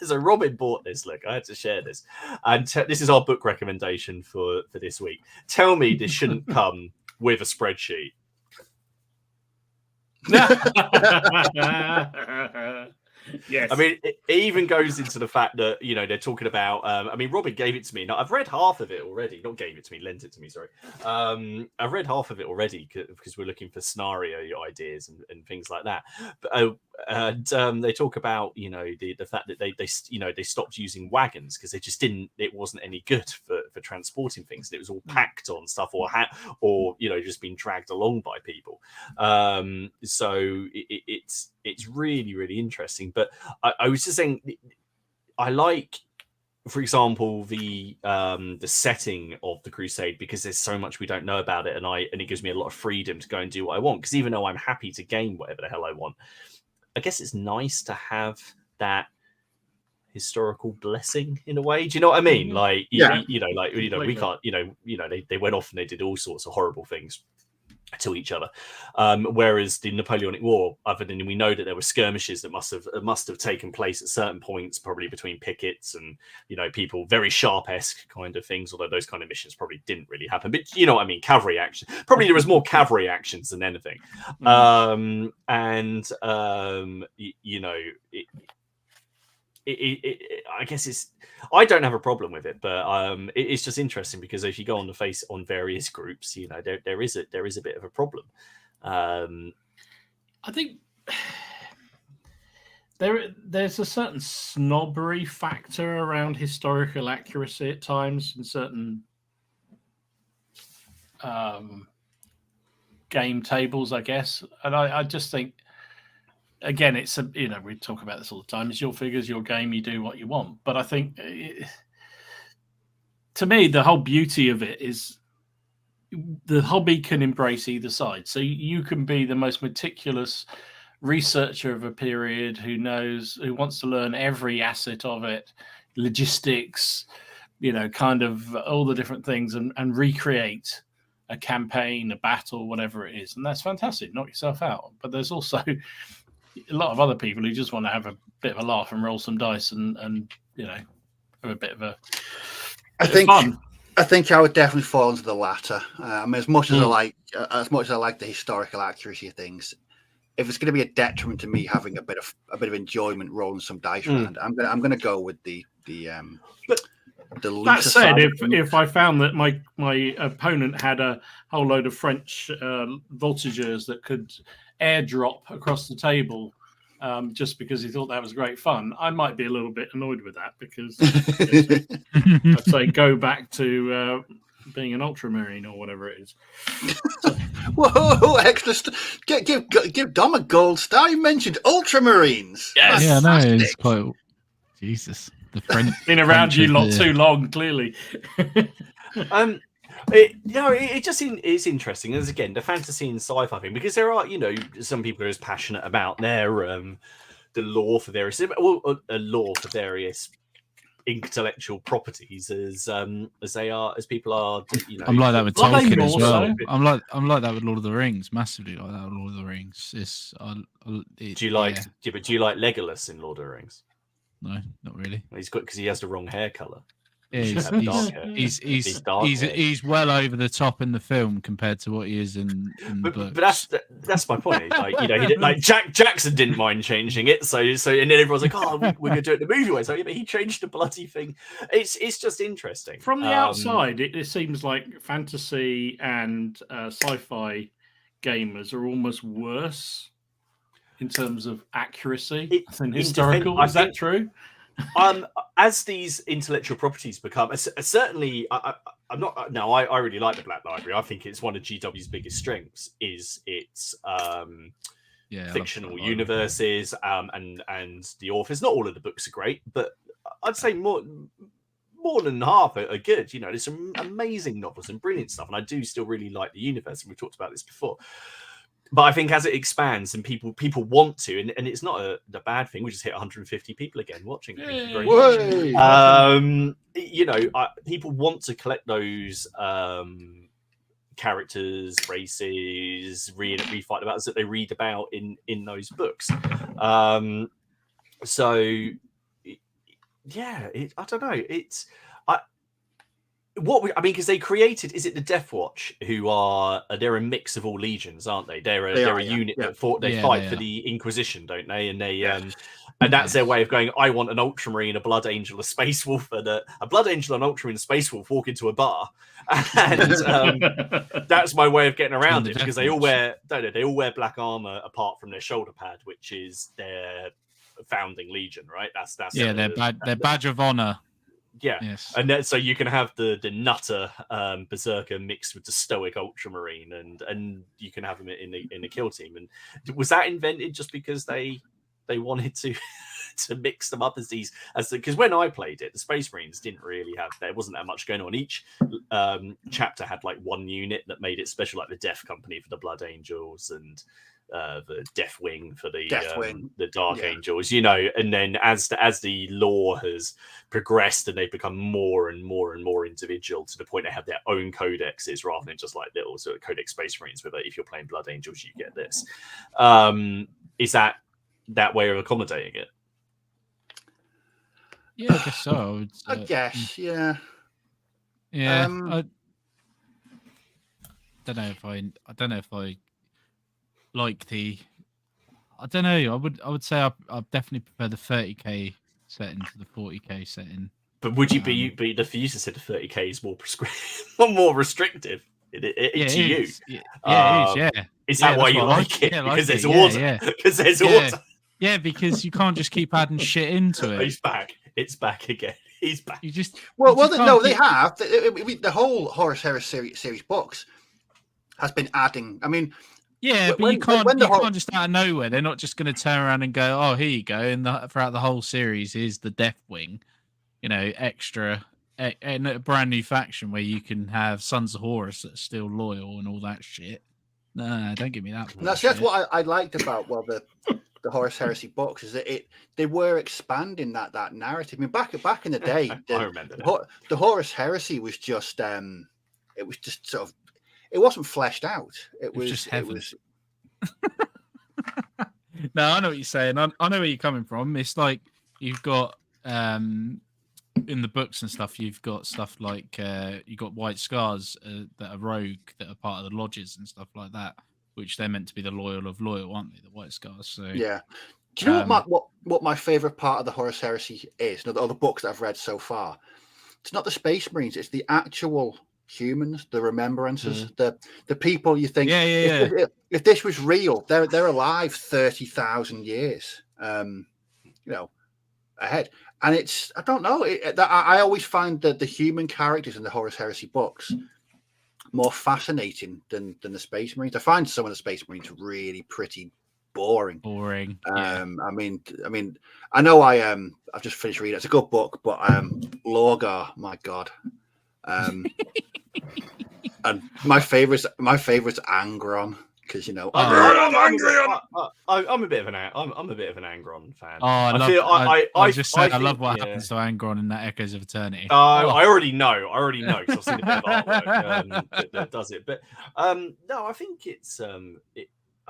So Robin bought this. Look, I had to share this, and this is our book recommendation for this week. Tell me this shouldn't come with a spreadsheet. Yes. I mean, it even goes into the fact that they're talking about. Robin gave it to me. Now I've read half of it already. Not gave it to me, lent it to me. Sorry. I've read half of it already because we're looking for scenario ideas and things like that. But they talk about the fact that they stopped using wagons because they just didn't. It wasn't any good for transporting things. It was all packed on stuff or just being dragged along by people. So it's really, really interesting. But I was just saying, I like, for example, the setting of the Crusade, because there's so much we don't know about it, and it gives me a lot of freedom to go and do what I want. Because even though I'm happy to gain whatever the hell I want, I guess it's nice to have that historical blessing in a way. Do you know what I mean? Like, we can't. They went off and they did all sorts of horrible things. to each other, whereas the Napoleonic War, other than we know that there were skirmishes that must have taken place at certain points, probably between pickets and people, very Sharp-esque kind of things, although those kind of missions probably didn't really happen, but you know what I mean, cavalry action, probably there was more cavalry actions than anything. I guess I don't have a problem with it, but it's just interesting because if you go on various groups, there is a bit of a problem. I think there's a certain snobbery factor around historical accuracy at times in certain game tables, I guess, and I just think. Again, it's we talk about this all the time. It's your figures, your game. You do what you want. But I think, to me, the whole beauty of it is the hobby can embrace either side. So you can be the most meticulous researcher of a period who wants to learn every asset of it, logistics, kind of all the different things, and recreate a campaign, a battle, whatever it is. And that's fantastic. Knock yourself out. But there's also a lot of other people who just want to have a bit of a laugh and roll some dice and have a bit of a fun. I think I would definitely fall into the latter. I mean, as much as I like the historical accuracy of things, if it's going to be a detriment to me having a bit of enjoyment rolling some dice around, I'm going to go with the that said, if I found that my opponent had a whole load of French voltigeurs that could airdrop across the table just because he thought that was great fun, I might be a little bit annoyed with that because I'd say go back to being an ultramarine or whatever it is. Whoa, extra! Give Dom a gold star. You mentioned ultramarines. Yes. Yeah, no, it's quite. Jesus, the French been around you lot too long, clearly. It's interesting. As again, the fantasy and sci-fi thing, because there are, some people are as passionate about their the lore for various intellectual properties as people are. I'm like that with Tolkien as well. So? I'm like that with Lord of the Rings, massively like that with Lord of the Rings. Do you like Legolas in Lord of the Rings? No, not really. Because he has the wrong hair color. Yeah, he's well over the top in the film compared to what he is in the book. But that's my point. Jackson didn't mind changing it, so and then everyone's like, "Oh, we're going to do it the movie way." So but he changed the bloody thing. It's just interesting. From the outside, it seems like fantasy and sci-fi gamers are almost worse in terms of accuracy than historical. Is that true? As these intellectual properties become, certainly, I'm not. No, I really like the Black Library. I think it's one of GW's biggest strengths. Is its fictional universes and the authors. Not all of the books are great, but I'd say more than half are good. There's some amazing novels and brilliant stuff, and I do still really like the universe. And we've talked about this before. But I think as it expands and people want to, and it's not a bad thing. We just hit 150 people again watching. Thank you very much. People want to collect those characters, races, refight battles that they read about in those books. I don't know. Because they created, is it the Death Watch, who they're a mix of all legions, aren't they? They're a unit that fight for the Inquisition, don't they? And they and that's their way of going, I want an Ultramarine, a Blood Angel, a Space Wolf, and a Blood Angel, an Ultramarine, a Space Wolf walk into a bar. And that's my way of getting around it, because they all wear black armor apart from their shoulder pad, which is their founding legion, right? That's their badge of honor. Yeah, yes. And then, so you can have the nutter berserker mixed with the stoic ultramarine, and you can have them in the kill team. And was that invented just because they wanted to mix them up because when I played it, the Space Marines didn't really there wasn't that much going on. Each chapter had like one unit that made it special, like the Death Company for the Blood Angels, and Deathwing for the Deathwing. the Dark Angels, you know, and then as the lore has progressed and they've become more and more and more individual to the point they have their own codexes rather than just like little sort of Codex Space Marines with if you're playing Blood Angels you get this. Is that way of accommodating it? Yeah, I guess so. I guess, yeah. Yeah. I don't know if I like the. I don't know. I would say I definitely prefer the 30k setting to the 40k setting. But would you be the user said the 30k is more more restrictive to you? Is. Yeah, it is. Yeah. Is that why you like it? Because there's order. Because there's order. Yeah, because you can't just keep adding shit into it. He's back. It's back again. He's back. You just they have the whole Horus Heresy series books has been adding. I mean, yeah, but you can't just out of nowhere. They're not just going to turn around and go, "Oh, here you go." And throughout the whole series is the Deathwing, you know, extra and a brand new faction where you can have Sons of Horus that are still loyal and all that shit. No, don't give me that. That's what I liked about the Horus Heresy books is that they were expanding that narrative. I mean, back in the day, I remember the Horus Heresy was just it was just sort of, it wasn't fleshed out. It was just heaven. No, I know what you're saying. I know where you're coming from. It's like you've got in the books and stuff. You've got stuff like you've got White Scars that are rogue, that are part of the lodges and stuff like that, which they're meant to be the loyal of loyal, aren't they? The White Scars. So yeah. Do you know what my favorite part of the Horus Heresy is? Or the books that I've read so far. It's not the Space Marines. It's the actual humans, the remembrances, the people you think. If this was real, they're alive 30,000 years, ahead. And it's, I don't know. I always find that the human characters in the Horus Heresy books more fascinating than the Space Marines. I find some of the Space Marines really pretty boring. Yeah. I mean, I know I've just finished reading. It's a good book, but Lorgar, my God. And my favorite's Angron, because I'm a bit of an Angron fan. Oh, I love what happens to Angron in that Echoes of Eternity. I already know because I've seen a bit of artwork that does it. But no, I think it's I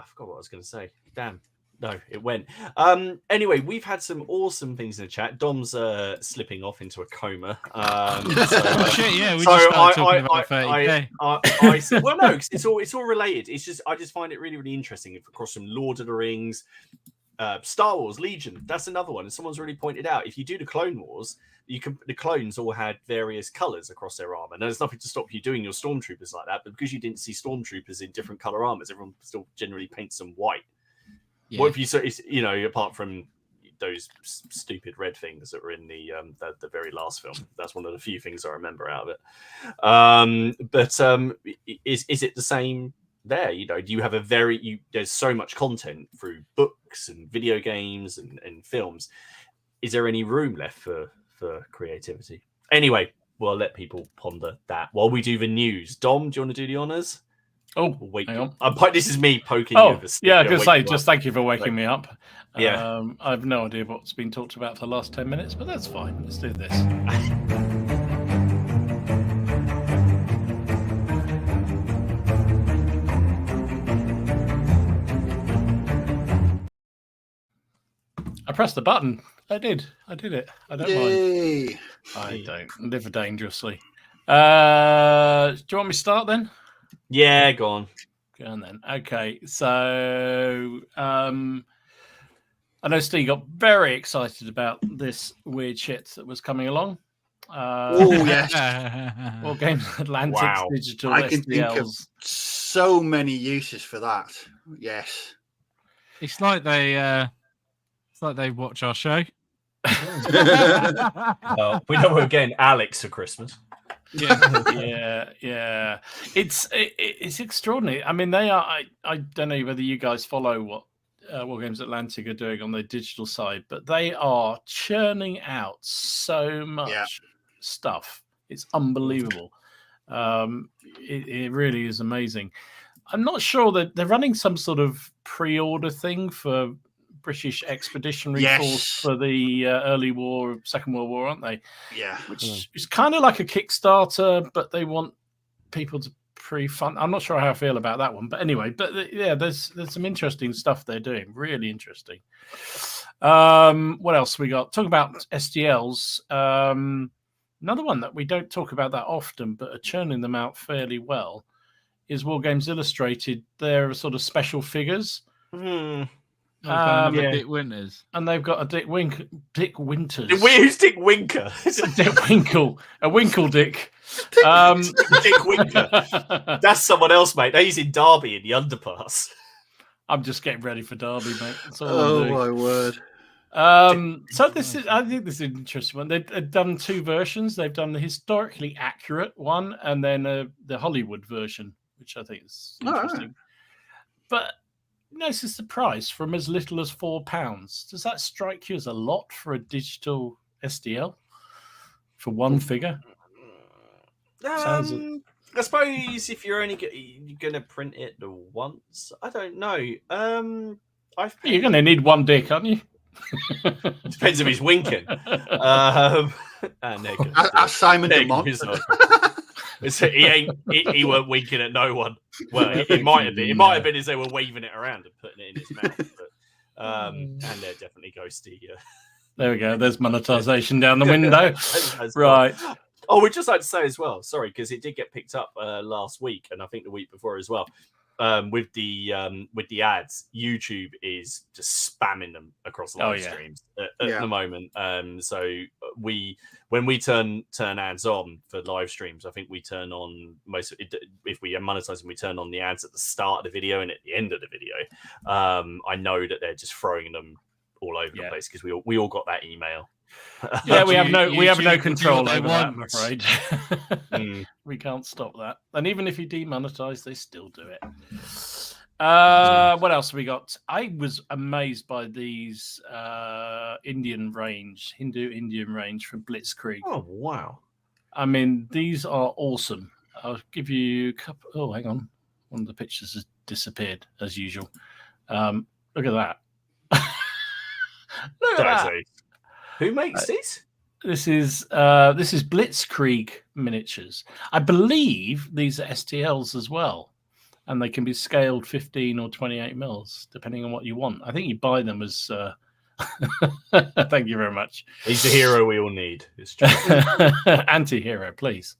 forgot what I was going to say. Damn. No, it went. Anyway, we've had some awesome things in the chat. Dom's slipping off into a coma. Shit, yeah. We just started talking about 30K. Well, no, cause it's all related. It's just I just find it really, really interesting across some Lord of the Rings, Star Wars, Legion. That's another one. And someone's really pointed out if you do the Clone Wars, the clones all had various colors across their armor. Now, there's nothing to stop you doing your stormtroopers like that, but because you didn't see stormtroopers in different color armors, everyone still generally paints them white. Yeah. What if you apart from those stupid red things that were in the very last film? That's one of the few things I remember out of it. But is it the same there? Do you have there's so much content through books and video games and films. Is there any room left for creativity? Anyway, we'll let people ponder that while we do the news. Dom, do you want to do the honors? Oh, wait! Hang on. This is me poking you. Over yeah, I was going to say, just thank you for waking me up. Yeah, I have no idea what's been talked about for the last 10 minutes, but that's fine. Let's do this. I pressed the button. I did it. I don't mind. I don't live dangerously. Do you want me to start then? Yeah, go on. Go on then. Okay, so I know Steve got very excited about this weird shit that was coming along. Oh yes, War Games Atlantic digital. I can think of so many uses for that. Yes, it's like they watch our show. We know we're getting Alex for Christmas. Yeah. It's extraordinary. I mean, they are. I don't know whether you guys follow what War Games Atlantic are doing on their digital side, but they are churning out so much stuff. It's unbelievable. It really is amazing. I'm not sure that they're running some sort of pre-order thing for British Expeditionary Yes. Force for the early war, Second World War, aren't they? Yeah. Which is kind of like a Kickstarter, but they want people to pre-fund. I'm not sure how I feel about that one, but anyway, there's some interesting stuff they're doing. Really interesting. What else we got? Talk about STLs. Another one that we don't talk about that often, but are churning them out fairly well, is War Games Illustrated. They're sort of special figures. Dick Winters. And they've got a Dick Winters. Who's Dick Winker? Dick Winkle. A Winkle Dick. Dick Winker. That's someone else, mate. He's in Derby in the underpass. I'm just getting ready for Derby, mate. That's all Oh my word. So I think this is an interesting one. They've done two versions. They've done the historically accurate one and then the Hollywood version, which I think is interesting. Right. But notice the price from as little as £4. Does that strike you as a lot for a digital STL for one figure? I suppose if you're only going to print it once, I don't know. You're going to need one dick, aren't you? Depends if he's winking. As Simon Dumont. He weren't winking at no one. Well, it might have been. It might have been as they were waving it around and putting it in his mouth. But, and they're definitely ghosty. There we go. There's monetization down the window. Right. Oh, we'd just like to say as well, sorry, because it did get picked up last week, and I think the week before as well. With the ads, YouTube is just spamming them across live streams at the moment. So when we turn ads on for live streams, I think we turn on most of it, if we are monetizing, we turn on the ads at the start of the video and at the end of the video. I know that they're just throwing them all over the place because we all got that email. Yeah, we have no control over that, I'm afraid. We can't stop that. And even if you demonetize, they still do it. What else have we got? I was amazed by these Hindu Indian range from Blitzkrieg. Oh, wow. I mean, these are awesome. I'll give you a couple. Oh, hang on. One of the pictures has disappeared, as usual. Look at that. Look at that. Who makes these? This is Blitzkrieg miniatures. I believe these are STLs as well, and they can be scaled 15 or 28 mils depending on what you want. I think you buy them as. Thank you very much. He's the hero we all need. It's true. Anti-hero, please.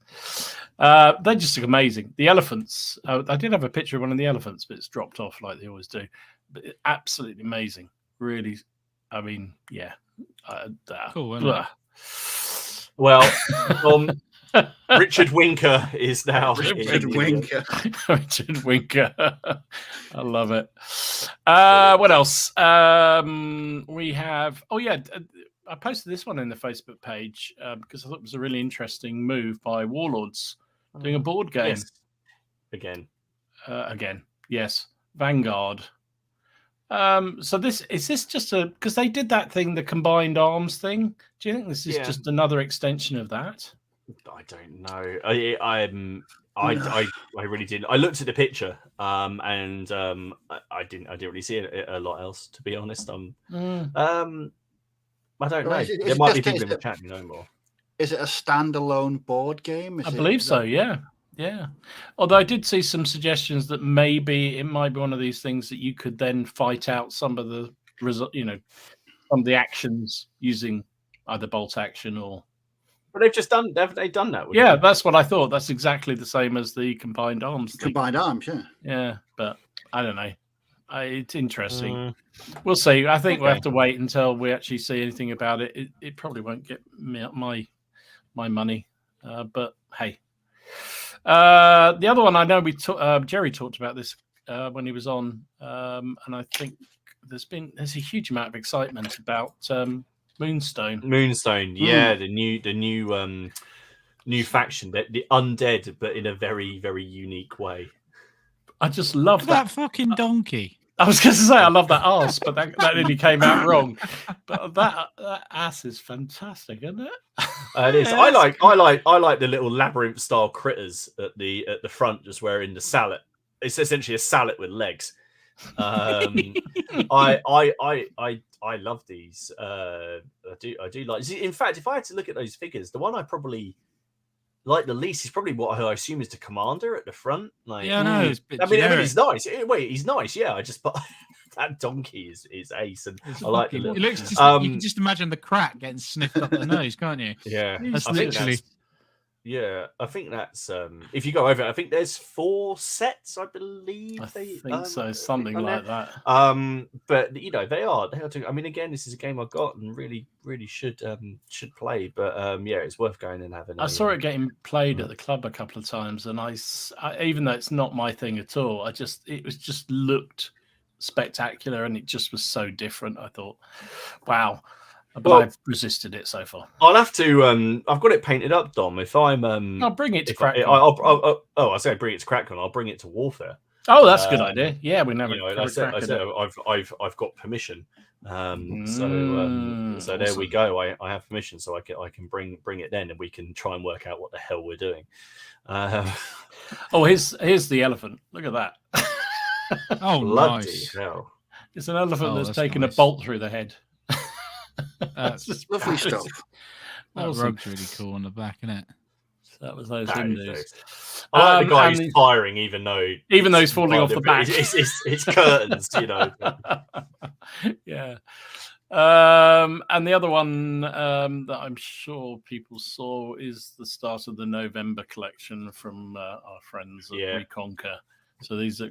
They just look amazing. The elephants. I did have a picture of one of the elephants, but it's dropped off like they always do. But absolutely amazing. Really. I mean, yeah. Cool. Well, Richard Winker is now Richard Winker. Richard Winker. I love it. What else? We have. Oh yeah, I posted this one in the Facebook page because I thought it was a really interesting move by Warlords doing a board game. Yes. Again, yes, Vanguard. So is this just because they did that thing, the combined arms thing? Do you think this is just another extension of that? I don't know. I really didn't. I looked at the picture, and I didn't really see a lot else, to be honest. I don't know. There might be people in the chat who know more. Is it a standalone board game? I believe so. Yeah. Yeah. Although I did see some suggestions that maybe it might be one of these things that you could then fight out some of the some of the actions using either bolt action or. But haven't they done that? Yeah, that's what I thought. That's exactly the same as the combined arms thing. Combined arms, yeah. Yeah, but I don't know. It's interesting. We'll see. I think we'll have to wait until we actually see anything about it. It probably won't get me my money, but hey. The other one I know Jerry talked about this when he was on, and I think there's a huge amount of excitement about Moonstone. Yeah, the new faction, the undead, but in a very, very unique way. I just love that fucking donkey. I was going to say I love that ass, but that nearly came out wrong. But that ass is fantastic, isn't it? It is. I like the little labyrinth style critters at the front, just wearing the salad. It's essentially a salad with legs. I love these. I do like. In fact, if I had to look at those figures, the one I probably like the least is probably what I assume is the commander at the front. Like, Yeah, no, it's a bit I mean, generic. he's nice. Wait, he's nice. Yeah, I just but that donkey is ace, and I like the It look. looks just, you can just imagine the crack getting sniffed up the nose, can't you? Yeah, That's I think literally. I think that's if you go over it, I think there's 4 sets, I believe. I think so, something like that. But you know, they are doing, I mean, again, this is a game I got and really should play. But yeah, it's worth going and having. I saw it getting played at the club a couple of times, and I even though it's not my thing at all, it was just looked spectacular, and it just was so different. I thought, wow. But I've resisted it so far. I'll have to. I've got it painted up, Dom. If I'm, I'll bring it to Crack. I say bring it to Crack. I'll bring it to Warfare. Oh, that's a good idea. Yeah, we never. I said I've got permission. So there we go. I have permission, so I can bring it then, and we can try and work out what the hell we're doing. Oh, here's the elephant. Look at that. Oh, nice. Hell. It's an elephant that's taken nice. a bolt through the head. That's lovely stuff. That Awesome. rug's really cool on the back, isn't it? So that was those That is Hindus. nice. I like the guy and who's firing, even though he's falling off the back. It's curtains, you know. Yeah. And the other one that I'm sure people saw is the start of the November collection from our friends at Reconquer. So these are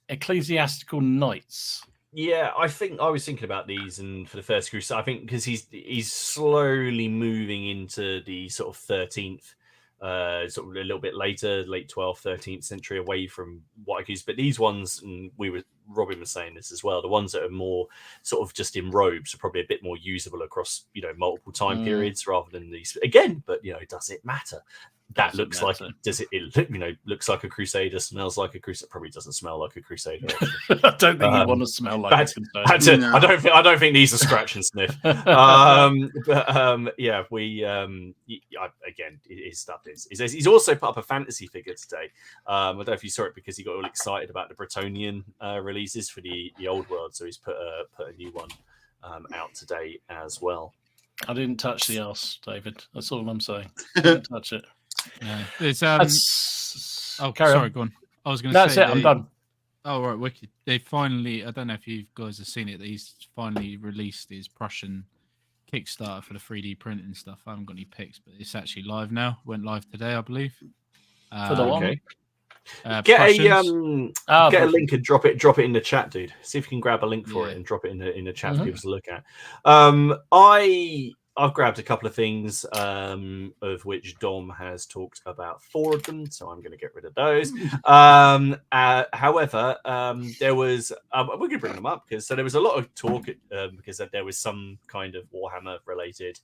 ecclesiastical knights. Yeah, I think I was thinking about these, and for the First Crusade, I think because he's slowly moving into the sort of 13th, sort of a little bit later, late 12th, 13th century, away from what I use. But these ones, and Robin was saying this as well, the ones that are more sort of just in robes are probably a bit more usable across, you know, multiple time periods rather than these. Again, but you know, does it matter? That looks like looks like a crusader, smells like a crusader. Probably doesn't smell like a crusader. I don't think you want to smell like a crusader. No. I don't think these are scratch and sniff. Yeah, we again, his stuff is. He's also put up a fantasy figure today. I don't know if you saw it because he got all excited about the Bretonnian releases for the old world, so he's put a new one out today as well. I didn't touch the arse, David. That's all I'm saying. I didn't touch it. Yeah. It's sorry, go on. I was going to say that's it. I'm done. Oh right, wicked. They finally. I don't know if you guys have seen it. He's finally released his Prussian Kickstarter for the 3D printing stuff. I haven't got any pics, but it's actually live now. Went live today, I believe. For the one. Okay. Get a link and drop it in the chat, dude. See if you can grab a link for it and drop it in the chat for people to look at. I've grabbed a couple of things, of which Dom has talked about 4 of them, so I'm going to get rid of those. However, there was we're going to bring them up because there was a lot of talk because there was some kind of Warhammer related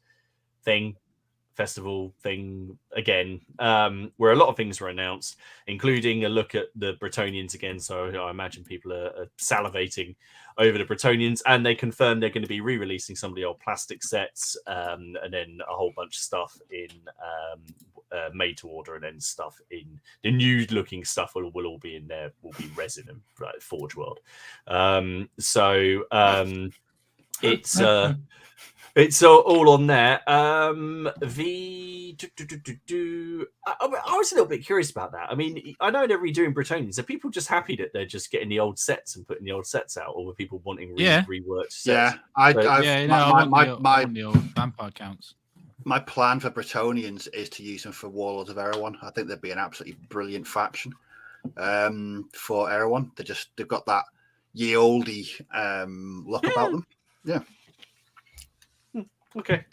festival thing again, where a lot of things were announced, including a look at the Bretonnians again. So I imagine people are salivating over the Bretonnians, and they confirmed they're going to be re-releasing some of the old plastic sets, and then a whole bunch of stuff in made to order, and then stuff in the new looking stuff will all be in there, will be resin and like Forge World. It's all on there. I was a little bit curious about that. I mean, I know they're redoing Bretonnians. Are people just happy that they're just getting the old sets and putting the old sets out, or were people wanting reworked sets? Yeah, I want the old vampire counts. My plan for Bretonnians is to use them for Warlords of Erewhon. I think they'd be an absolutely brilliant faction for Erewhon. They've got that ye olde look about them. Yeah. Okay.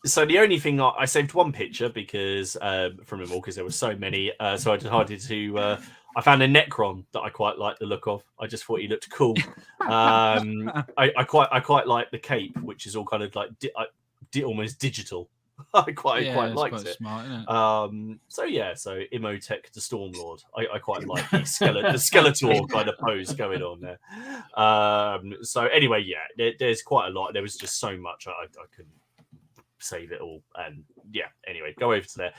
So the only thing I saved one picture because from them all, because there were so many. So I decided to. I found a Necron that I quite liked the look of. I just thought he looked cool. I quite like the cape, which is all kind of like almost digital. I quite liked it. Smart, isn't it? So Imhotep the Stormlord. I quite like the Skeletor kind of pose going on there. So anyway, there's quite a lot. There was just so much I couldn't save it all. And anyway, go over to there.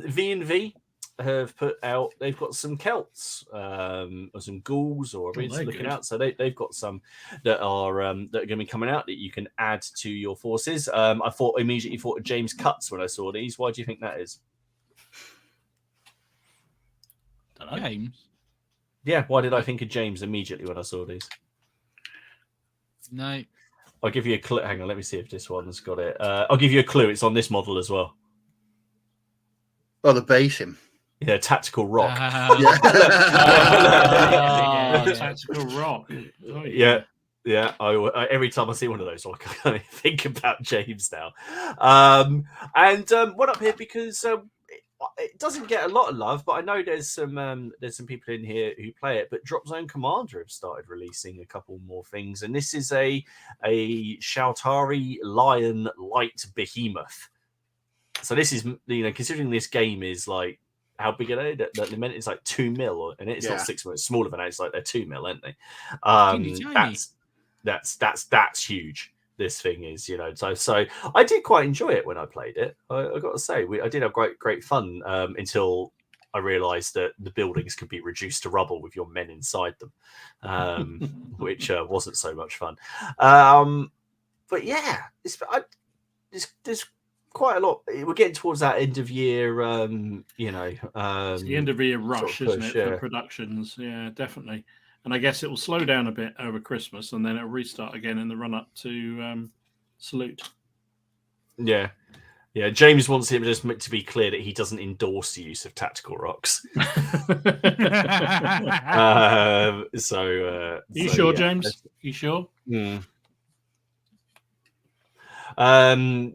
V&V. have put out. They've got some Celts, or some Ghouls, or Armies looking good. out. So they've got some that are going to be coming out that you can add to your forces. I immediately thought of James Cutts when I saw these. Why do you think that is? Don't know. James? Yeah, why did I think of James immediately when I saw these? No. I'll give you a clue. Hang on, let me see if this one's got it. I'll give you a clue. It's on this model as well. Oh, the base him. Yeah, tactical rock. Tactical rock. Oh, Yeah. Every time I see one of those, I kind of think about James now. One up here because it doesn't get a lot of love, but I know there's some people in here who play it. But Drop Zone Commander have started releasing a couple more things, and this is a Shoutari Lion Light Behemoth. So this is, considering this game is like, how big are they? The event is like 2 mil, and it's not 6 mil. It's smaller than that. It's like they're 2 mil, aren't they? That's huge. This thing is, So I did quite enjoy it when I played it. I got to say, I did have great fun until I realised that the buildings could be reduced to rubble with your men inside them, which wasn't so much fun. But yeah, there's quite a lot. We're getting towards that end of year, it's the end of year rush, isn't it, for productions? Yeah, definitely. And I guess it will slow down a bit over Christmas, and then it'll restart again in the run up to Salute. Yeah. James wants him just to be clear that he doesn't endorse the use of tactical rocks. You sure, James? You sure?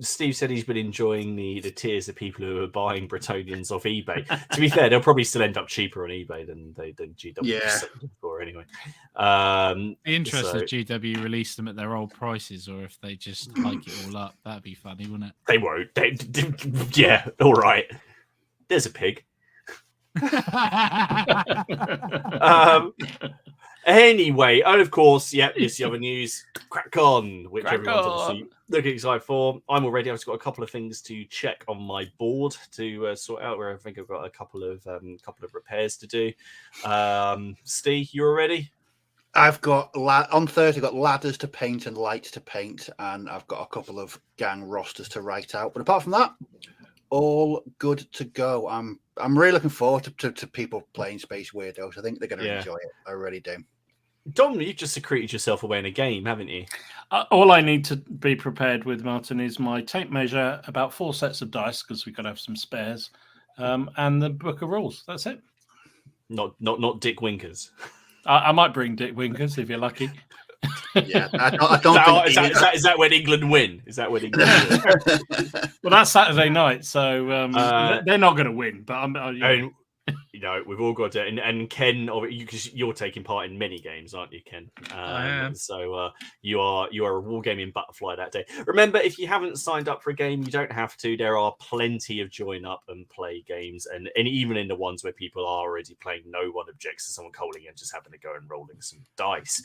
Steve said he's been enjoying the tears of people who are buying Bretonians off eBay. To be fair, they'll probably still end up cheaper on eBay than GW for anyway. Be interested if GW released them at their old prices, or if they just hike it all up. That'd be funny, wouldn't it? They won't. Yeah, all right. There's a pig. Anyway, and of course, it's the other news. Crack on, which everyone's obviously looking excited for. I'm already. I've just got a couple of things to check on my board to sort out. Where I think I've got a couple of repairs to do. Steve, you all ready? I've got on Thursday. I've got ladders to paint and lights to paint, and I've got a couple of gang rosters to write out. But apart from that, all good to go. I'm really looking forward to people playing Space Weirdos. I think they're going to enjoy it. I really do. Dom, you've just secreted yourself away in a game, haven't you? All I need to be prepared with, Martin, is my tape measure, about 4 sets of dice, because we've got to have some spares, and the book of rules. That's it. Not Dick Winkers. I might bring Dick Winkers if you're lucky. Yeah, I don't think is that when England win? Is that when England win? Well, that's Saturday night, so they're not going to win. But we've all got to. And Ken, because you're taking part in many games, aren't you, Ken? I am. So you are a wargaming butterfly that day. Remember, if you haven't signed up for a game, you don't have to. There are plenty of join up and play games, and even in the ones where people are already playing, no one objects to someone calling and just having to go and rolling some dice.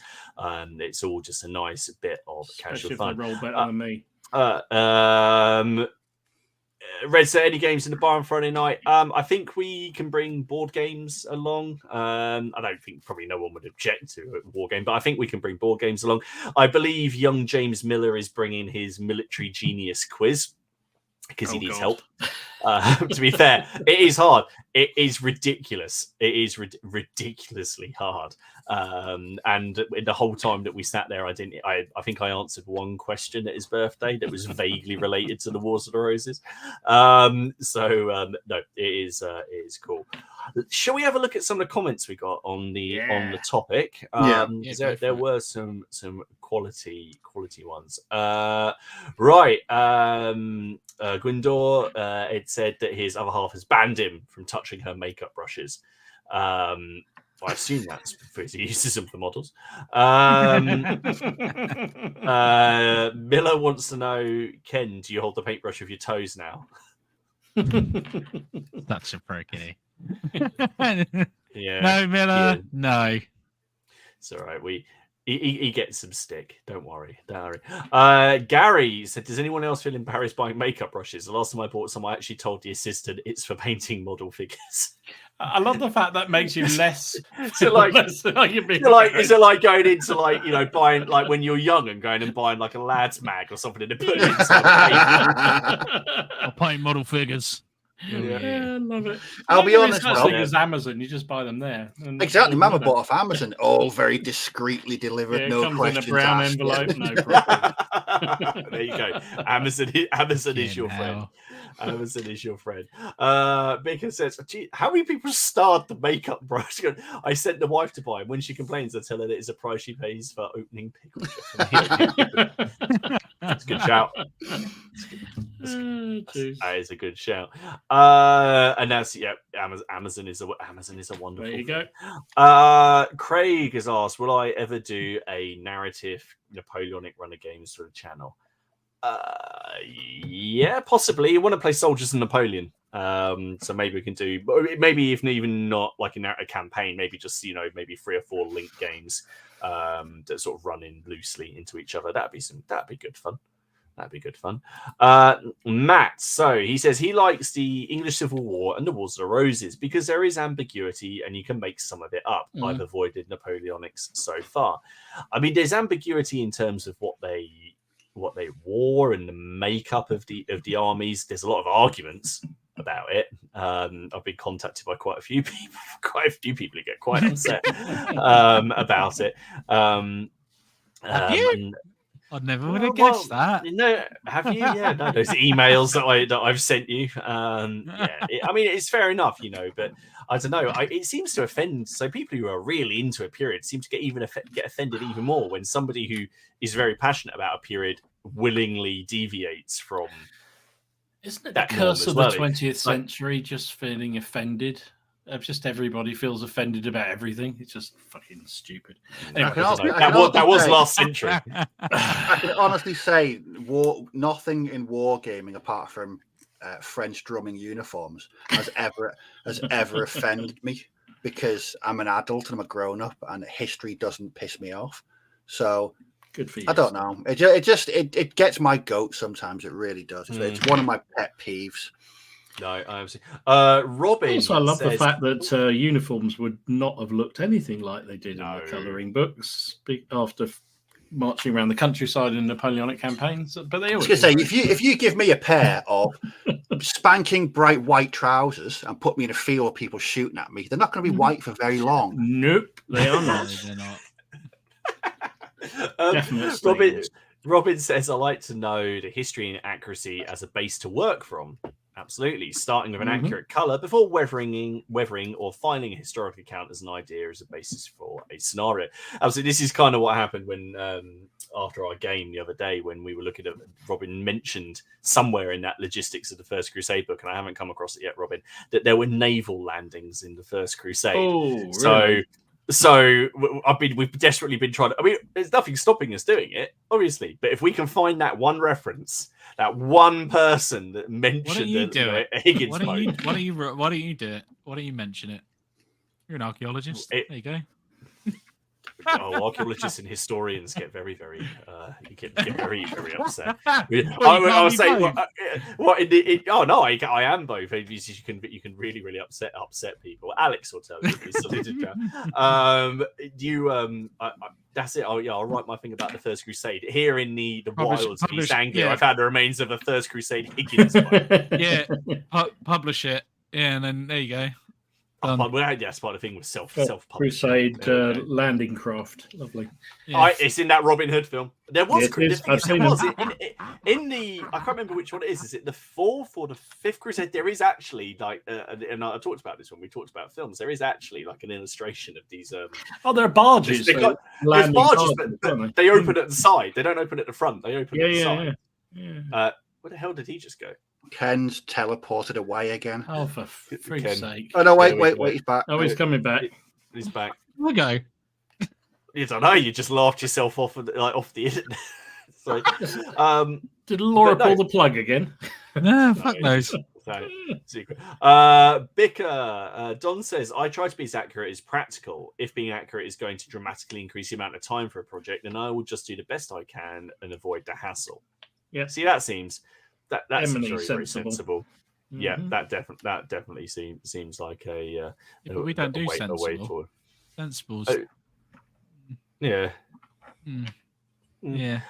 It's all just a nice bit of casual fun. If they roll better than me. Red said, any games in the bar on Friday night? I think we can bring board games along. I don't think probably no one would object to a war game, but I think we can bring board games along. I believe young James Miller is bringing his military genius quiz because he needs help. To be fair, it is hard. It is ridiculous. It is ridiculously hard. And in the whole time that we sat there, I think I answered one question at his birthday that was vaguely related to the Wars of the Roses. No, it is cool. Shall we have a look at some of the comments we got on the topic? There were some quality ones. Right. Gwindor, it said that his other half has banned him from touching her makeup brushes. I assume that's for his uses of the models. Miller wants to know, Ken, do you hold the paintbrush with your toes now? That's a prick, eh? Yeah. No, Miller. Yeah. No. It's all right. He gets some stick. Don't worry. Gary said, "Does anyone else feel embarrassed buying makeup brushes? The last time I bought some, I actually told the assistant it's for painting model figures." I love the fact that makes you less. So like, less like you're being is it like going into like buying like when you're young and going and buying like a lad's mag or something and then putting it inside the paper? I'll paint model figures. Yeah, I love it. I'll be honest, It's well, as Amazon, you just buy them there. And exactly. Mama bought off Amazon, all very discreetly delivered, Yeah, it no comes questions in a brown asked. envelope, no problem. There you go. Amazon is your friend. Amazon is your friend. Mika says, "Gee, how many people starred the makeup brush? I sent the wife to buy it. When she complains, I tell her that it's a price she pays for opening pickle." That's a good shout. That is a good shout. And that's Amazon is a wonderful. There you go. Craig has asked, "Will I ever do a narrative Napoleonic run of games for the channel?" Yeah, possibly. You want to play Soldiers of Napoleon, so maybe we can do, maybe even not like a campaign, maybe just maybe 3 or 4 linked games that sort of run in loosely into each other. That'd be good fun. That'd be good fun. Matt, so he says he likes the English Civil War and the Wars of the Roses because there is ambiguity and you can make some of it up. I've avoided Napoleonics so far. I mean, there's ambiguity in terms of what they wore and the makeup of the armies. There's a lot of arguments about it. I've been contacted by quite a few people who get quite upset about it. Have you? I never would have guessed that. No, have you? Yeah, no, those emails that I've sent you. I mean, it's fair enough, but I don't know. It seems to offend. So people who are really into a period seem to get offended even more when somebody who is very passionate about a period willingly deviates from. Isn't it the curse of the 20th century? Just feeling offended. Just everybody feels offended about everything. It's just fucking stupid. Anyway, that was last century. I can honestly say nothing in wargaming apart from French drumming uniforms has ever offended me because I'm an adult and I'm a grown up and history doesn't piss me off. So good for you. I don't know. It gets my goat sometimes. It really does. It's one of my pet peeves. No, I obviously. Robin. Also, I love the fact that uniforms would not have looked anything like they did in the colouring books after marching around the countryside in Napoleonic campaigns. But they always. I was going to say, if you give me a pair of spanking bright white trousers and put me in a field of people shooting at me, they're not going to be white for very long. Nope, they are not. They're not. Definitely. Robin says, "I like to know the history and accuracy as a base to work from." Absolutely. Starting with an accurate colour before weathering or finding a historical account as an idea as a basis for a scenario. Absolutely. This is kind of what happened when, after our game the other day, when we were looking at, Robin mentioned somewhere in that Logistics of the First Crusade book, and I haven't come across it yet, Robin, that there were naval landings in the First Crusade. Oh, really? So we've desperately been trying to. I mean, there's nothing stopping us doing it, obviously. But if we can find that one reference, that one person that mentioned Higgins Why don't you do it? Why don't you mention it? You're an archaeologist. There you go. Archaeologists and historians get very, very upset. I would say, I am both. You can really, really upset people. Alex will tell you. That's it. I'll write my thing about the First Crusade. Here in the wilds of East Anglia, I found the remains of a First Crusade Higgins. Publish it. Yeah, and then there you go. That's part of the thing with self Crusade landing craft. Lovely. Yes. It's in that Robin Hood film. There was in the I can't remember which one it is. Is it the 4th or the 5th Crusade? There is actually and I talked about this when we talked about films. There is actually like an illustration of these. There are barges. There's barges, but they open at the side. They don't open at the front. They open at the side. Yeah. Where the hell did he just go? Ken's teleported away again. Oh, for freak's sake. Oh, no, wait, he's back. Oh, he's coming back. He's back. We'll go. You don't know, you just laughed yourself off the internet. Did Laura pull the plug again? No, fuck knows. Secret. Bicker. Don says, I try to be as accurate as practical. If being accurate is going to dramatically increase the amount of time for a project, then I will just do the best I can and avoid the hassle. Yeah. See, that seems that seems very, very sensible. sensible. Mm-hmm. Yeah, that definitely seems like a but we don't do sensible. A way forward. Sensible's. Yeah. Yeah.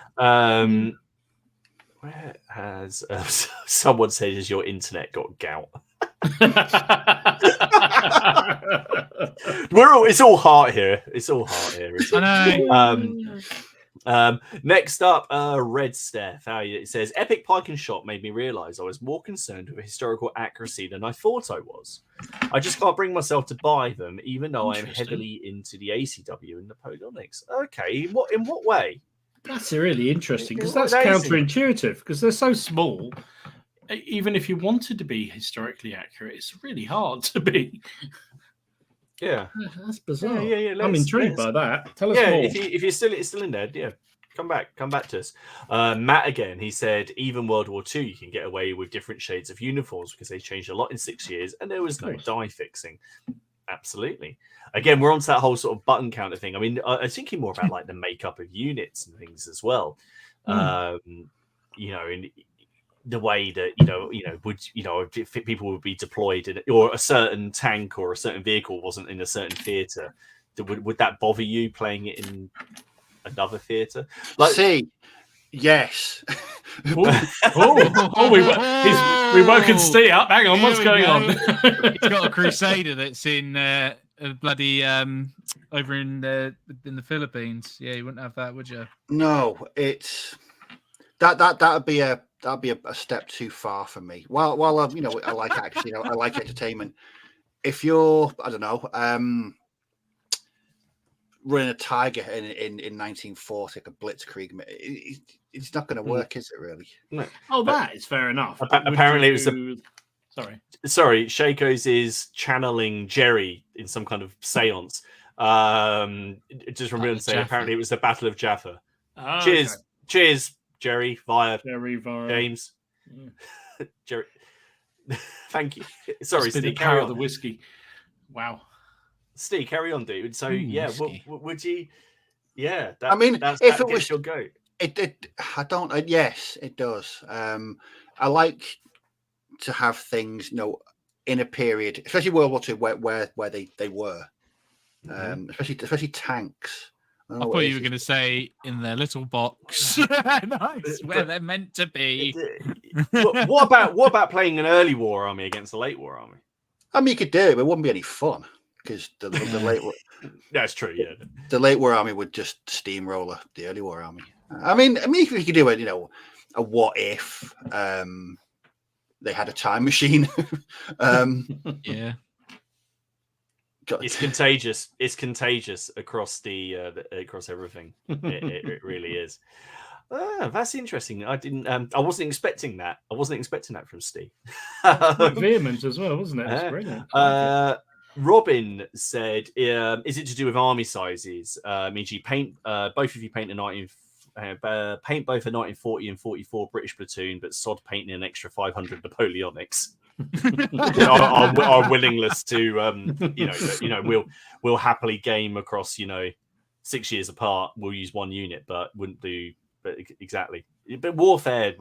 Where has someone said, "Has your internet got gout?" It's all heart here. It's all heart here. Next up, Red Steph. It says, "Epic Pike and Shot made me realise I was more concerned with historical accuracy than I thought I was. I just can't bring myself to buy them, even though I am heavily into the ACW and Napoleonics." Okay, in what way? That's really interesting because that's counterintuitive because they're so small. Even if you wanted to be historically accurate, it's really hard to be. Yeah, that's bizarre. Yeah. I'm intrigued by that. Tell us more. If you're still in there, yeah, come back to us. Matt again. He said, even World War II, you can get away with different shades of uniforms because they changed a lot in 6 years, and there was no dye fixing. Absolutely. Again, we're on to that whole sort of button counter thing. I mean, I was thinking more about like the makeup of units and things as well. In the way that if people would be deployed or a certain tank or a certain vehicle wasn't in a certain theater, would that bother you playing it in another theater? Yes. We woken Steve up. Hang on, what's going on? He's got a Crusader that's in bloody over in the Philippines. Yeah, you wouldn't have that, would you? No, it's that'd be a step too far for me. Well, I like action. I like entertainment. If you're, I don't know, running a Tiger in 1940, like a Blitzkrieg, it's not going to work, is it? Really? No. Oh, that is fair enough. Apparently, it was Sorry, Shaco's is channeling Jerry in some kind of seance. Just remember to say, apparently it was the Battle of Jaffa. Oh, Cheers, Jerry via James. Yeah. Jerry, thank you. Sorry, Steve. The power of the whiskey. Wow. Steve, carry on, dude. So would you? Yeah, if it was your go. I don't. Yes, it does. I like to have things, in a period, especially World War II, where they were, especially tanks. I thought you were going to say in their little box, nice, where they're meant to be. What about playing an early war army against a late war army? I mean, you could do it, but it wouldn't be any fun because the late war. That's true. Yeah, the late war army would just steamroller the early war army. I mean, if you could do a what if they had a time machine. Yeah. It's contagious. It's contagious across across everything. It really is. That's interesting. I wasn't expecting that. I wasn't expecting that from Steve. Vehement as well, wasn't it? It's brilliant. Robin said, "Is it to do with army sizes? Means you paint both of you paint paint both a 1940 and 44 British platoon, but sod painting an extra 500 Napoleonics." our willingness to we'll happily game across 6 years apart. We'll use one unit, but wouldn't do. But exactly. But warfare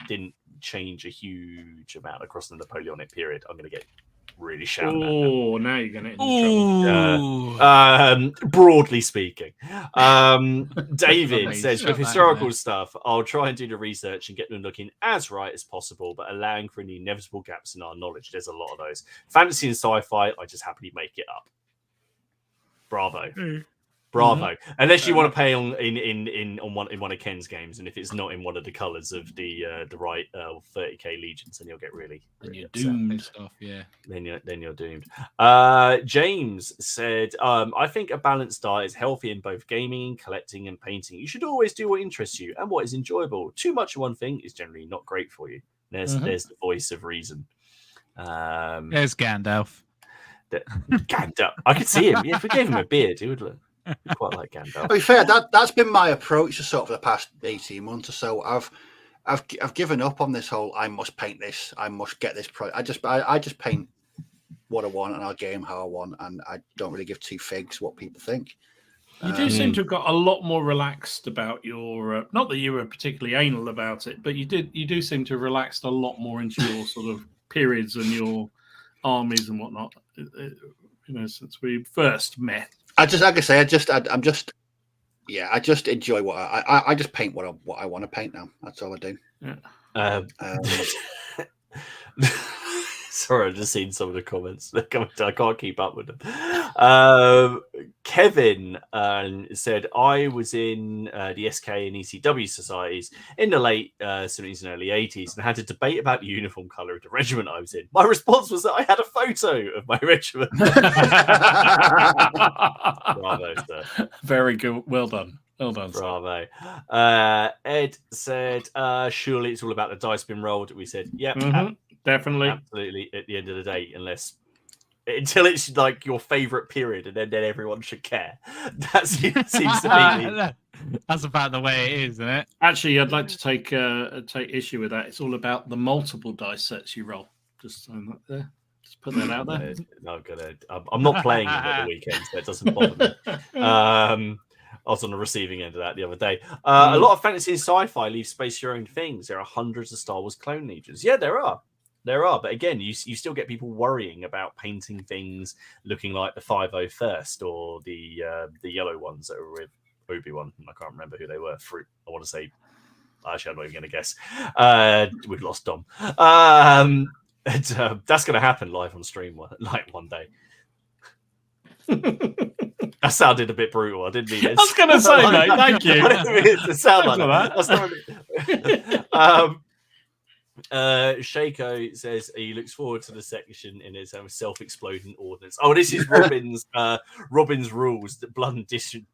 didn't change a huge amount across the Napoleonic period. I'm going to get really shouted at. Oh, now you're going to get in trouble. Broadly speaking, David says, with historical stuff, I'll try and do the research and get them looking as right as possible, but allowing for any inevitable gaps in our knowledge. There's a lot of those. Fantasy and sci-fi, I just happily make it up. Bravo. Bravo. Mm-hmm. Unless you want to pay on one of Ken's games, and if it's not in one of the colours of the right 30k legions, then you'll get really you're doomed. Stuff, yeah. Then you're doomed. James said, I think a balanced diet is healthy in both gaming, collecting, and painting. You should always do what interests you and what is enjoyable. Too much of one thing is generally not great for you. There's the voice of reason. There's Gandalf. Gandalf. I could see him. Yeah, if we gave him a beard, he would look. Quite like Gandalf. To be fair, that's been my approach to sort of the past 18 months or so. I've given up on this whole I must paint this, I must get this pro. I just paint what I want and I'll game how I want, and I don't really give two figs what people think. You do seem to have got a lot more relaxed about your. Not that you were particularly anal about it, but you do seem to have relaxed a lot more into your sort of periods and your armies and whatnot. Since we first met. I just enjoy what I just paint what I want to paint now. That's all I do. Yeah. Sorry, I've just seen some of the comments. I can't keep up with them. Kevin said, I was in the SK and ECW societies in the late 70s and early 80s and had a debate about the uniform colour of the regiment I was in. My response was that I had a photo of my regiment. Bravo, sir. Very good. Well done. Well done. Bravo. Ed said, surely it's all about the dice being rolled. We said, yep. Definitely. Absolutely, at the end of the day, until it's like your favourite period, and then everyone should care. That seems to be. That's about the way it is, isn't it? Actually, I'd like to take issue with that. It's all about the multiple dice sets you roll. Just there. Just put that out there. I'm not playing them at the weekend, so it doesn't bother me. I was on the receiving end of that the other day. A lot of fantasy and sci-fi leave space for your own things. There are hundreds of Star Wars clone legions. Yeah, there are. But again, you still get people worrying about painting things looking like the 501st or the yellow ones that were with Obi-Wan. I can't remember who they were. Fruit. I want to say. Actually, I'm not even going to guess. We've lost Dom. That's going to happen live on stream one day. That sounded a bit brutal. I didn't mean it. I was going to say, mate. Thank you. I didn't mean it to sound like that. Shaco says he looks forward to the section in his self-exploding ordnance. Oh, this is Robin's rules. That blood and dysentery,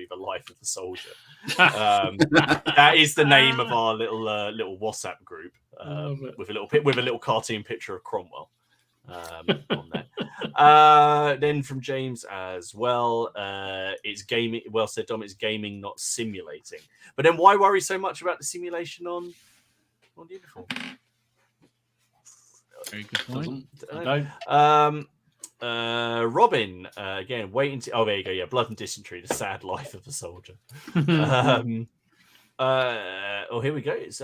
the life of the soldier. That is the name of our little WhatsApp group with a little cartoon picture of Cromwell on there. Then from James as well, it's gaming. Well said, Dom. It's gaming, not simulating. But then why worry so much about the simulation on uniform? Very good point. Robin again waiting to. Oh, there you go. Yeah, blood and dysentery, the sad life of a soldier. Here we go. It's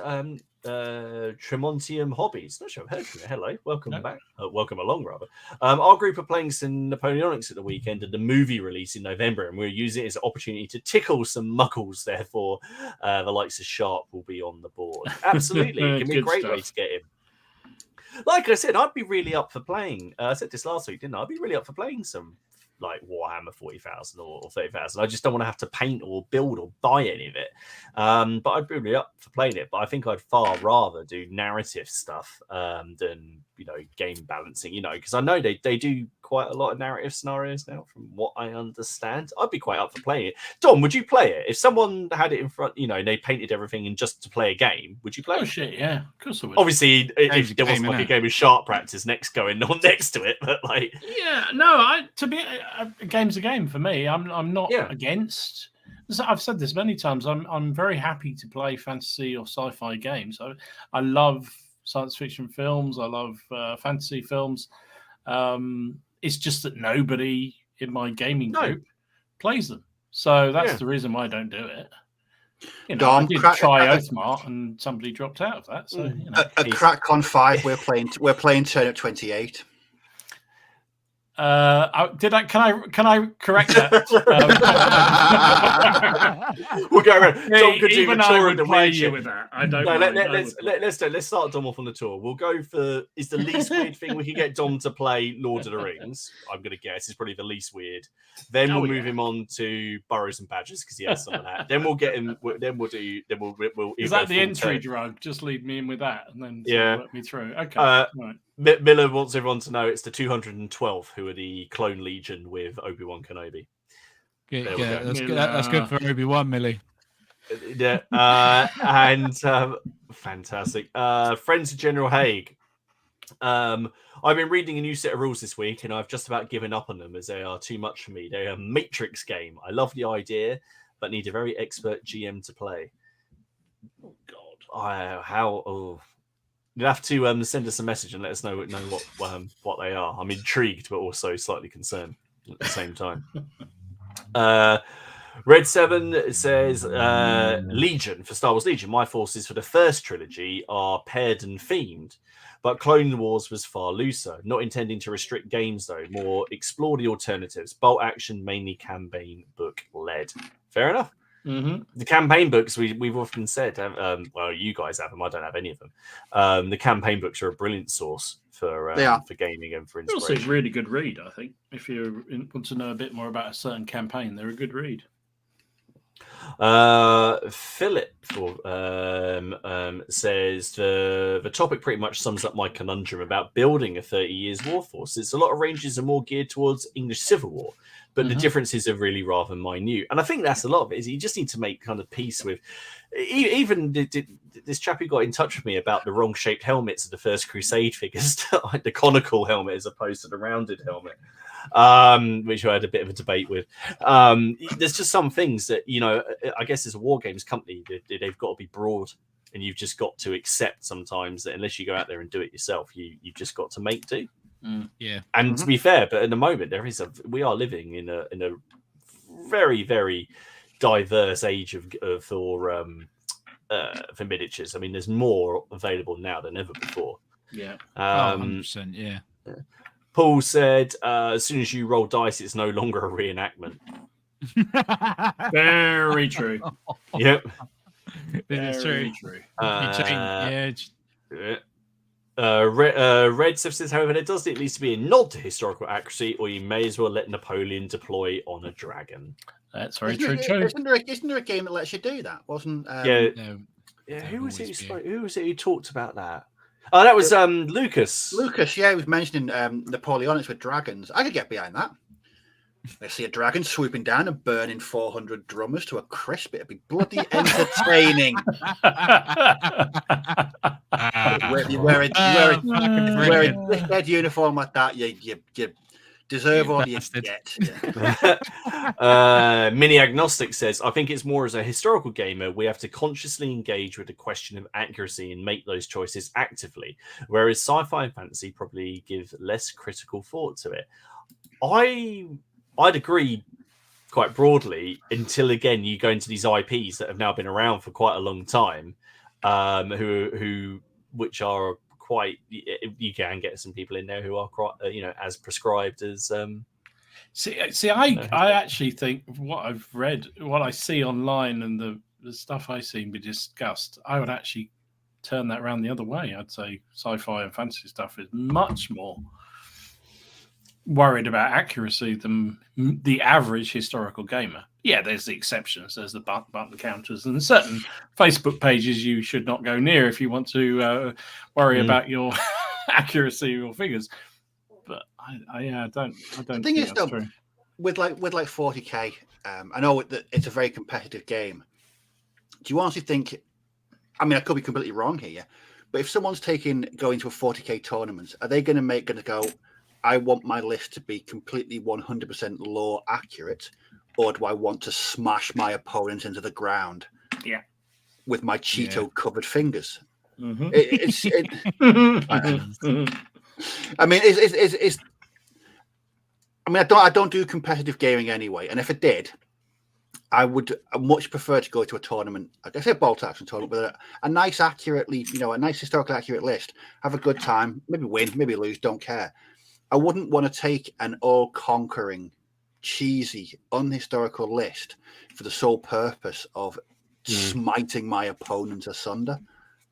Tremontium Hobbies. Not sure I've heard from you. Hello, welcome back. Welcome along, rather. Our group are playing some Napoleonics at the weekend and the movie release in November, and we're using it as an opportunity to tickle some muggles. Therefore, the likes of Sharp will be on the board. Absolutely, it can be a great way to get him. Like I said, I'd be really up for playing. I said this last week, didn't I? I'd be really up for playing some like Warhammer 40,000 or 30,000. I just don't want to have to paint or build or buy any of it. But I'd be really up for playing it. But I think I'd far rather do narrative stuff than game balancing. Because I know they do quite a lot of narrative scenarios now, from what I understand. I'd be quite up for playing it. Dom, would you play it if someone had it in front? And they painted everything in just to play a game. Would you play? Oh shit, yeah, of course I would. Obviously, if there wasn't like a game of sharp practice going on next to it, but like, yeah, no, a game's a game for me. I'm not against. I've said this many times. I'm very happy to play fantasy or sci-fi games. I love science fiction films. I love fantasy films. It's just that nobody in my gaming group plays them. So that's the reason why I don't do it. I did try Oathmart and somebody dropped out of that. So at CrackCon 5, we're playing Turnip 28. Can I correct that? We'll go around. Dom could even I would play you with that. I don't. No, let's start Dom off on the tour. We'll go for is the least weird thing we can get Dom to play Lord of the Rings. I'm gonna guess is probably the least weird. Then we'll move him on to Burrows and Badgers because he has some of that. Then we'll get him. Then we'll. Is that the entry drug? Just lead me in with that, and then work me through. Okay. Right. Miller wants everyone to know it's the 212 who are the Clone Legion with Obi-Wan Kenobi. That's good for Obi-Wan, Millie. Yeah, and fantastic. Friends of General Haig. I've been reading a new set of rules this week, and I've just about given up on them as they are too much for me. They're a Matrix game. I love the idea, but need a very expert GM to play. Oh God. You'll have to send us a message and let us know what they are. I'm intrigued, but also slightly concerned at the same time. Red 7 says Legion for Star Wars Legion. My forces for the first trilogy are paired and themed, but Clone Wars was far looser. Not intending to restrict games though, more explore the alternatives. Bolt action, mainly campaign book led. Fair enough. Mm-hmm. The campaign books we've often said, well, you guys have them. I don't have any of them. The campaign books are a brilliant source for gaming and for inspiration. Also, a really good read, I think. If you want to know a bit more about a certain campaign, they're a good read. Philip says the topic pretty much sums up my conundrum about building a 30 years war force. It's a lot of ranges are more geared towards English Civil War, but the differences are really rather minute. And I think that's a lot of it. Is you just need to make kind of peace with even this chap who got in touch with me about the wrong shaped helmets of the First Crusade figures, like the conical helmet as opposed to the rounded helmet. Which I had a bit of a debate with. There's just some things that, I guess as a war games company, they've got to be broad, and you've just got to accept sometimes that unless you go out there and do it yourself, you've just got to make do. Yeah. And to be fair, but at the moment we are living in a very, very diverse age for miniatures. I mean, there's more available now than ever before. Yeah. 100%, yeah. Paul said, as soon as you roll dice, it's no longer a reenactment. Very true. Yep. Very true. Red says, however, there does at least be a nod to historical accuracy, or you may as well let Napoleon deploy on a dragon. That's very true too. Isn't there a game that lets you do that? Wasn't who was it who talked about that? Oh, that was Lucas. Lucas, yeah, he was mentioning Napoleonics with dragons. I could get behind that. I see a dragon swooping down and burning 400 drummers to a crisp. It'd be bloody entertaining. You wear a red uniform like that, you deserve all you get. Yeah. Mini Agnostic says, I think it's more as a historical gamer, we have to consciously engage with the question of accuracy and make those choices actively, whereas sci-fi and fantasy probably give less critical thought to it. I'd agree quite broadly until, again, you go into these IPs that have now been around for quite a long time, which are quite, you can get some people in there who are quite, as prescribed as. I actually think what I've read, what I see online, and the stuff I see be discussed, I would actually turn that around the other way. I'd say sci-fi and fantasy stuff is much more worried about accuracy than the average historical gamer. Yeah, there's the exceptions. There's the button counters and certain Facebook pages you should not go near if you want to worry about your accuracy of your figures. But I don't. The thing is, though, with like 40k, I know that it's a very competitive game. Do you honestly think? I mean, I could be completely wrong here, but if someone's going to a 40k tournament, are they going to go? I want my list to be completely 100% lore accurate, or do I want to smash my opponent into the ground? Yeah, with my Cheeto-covered fingers. Mm-hmm. I don't do competitive gaming anyway, and if it did, I would much prefer to go to a tournament, like I say, a bolt action tournament with a nice, accurately, a nice historically accurate list. Have a good time, maybe win, maybe lose, don't care. I wouldn't want to take an all-conquering, cheesy, unhistorical list for the sole purpose of smiting my opponent asunder.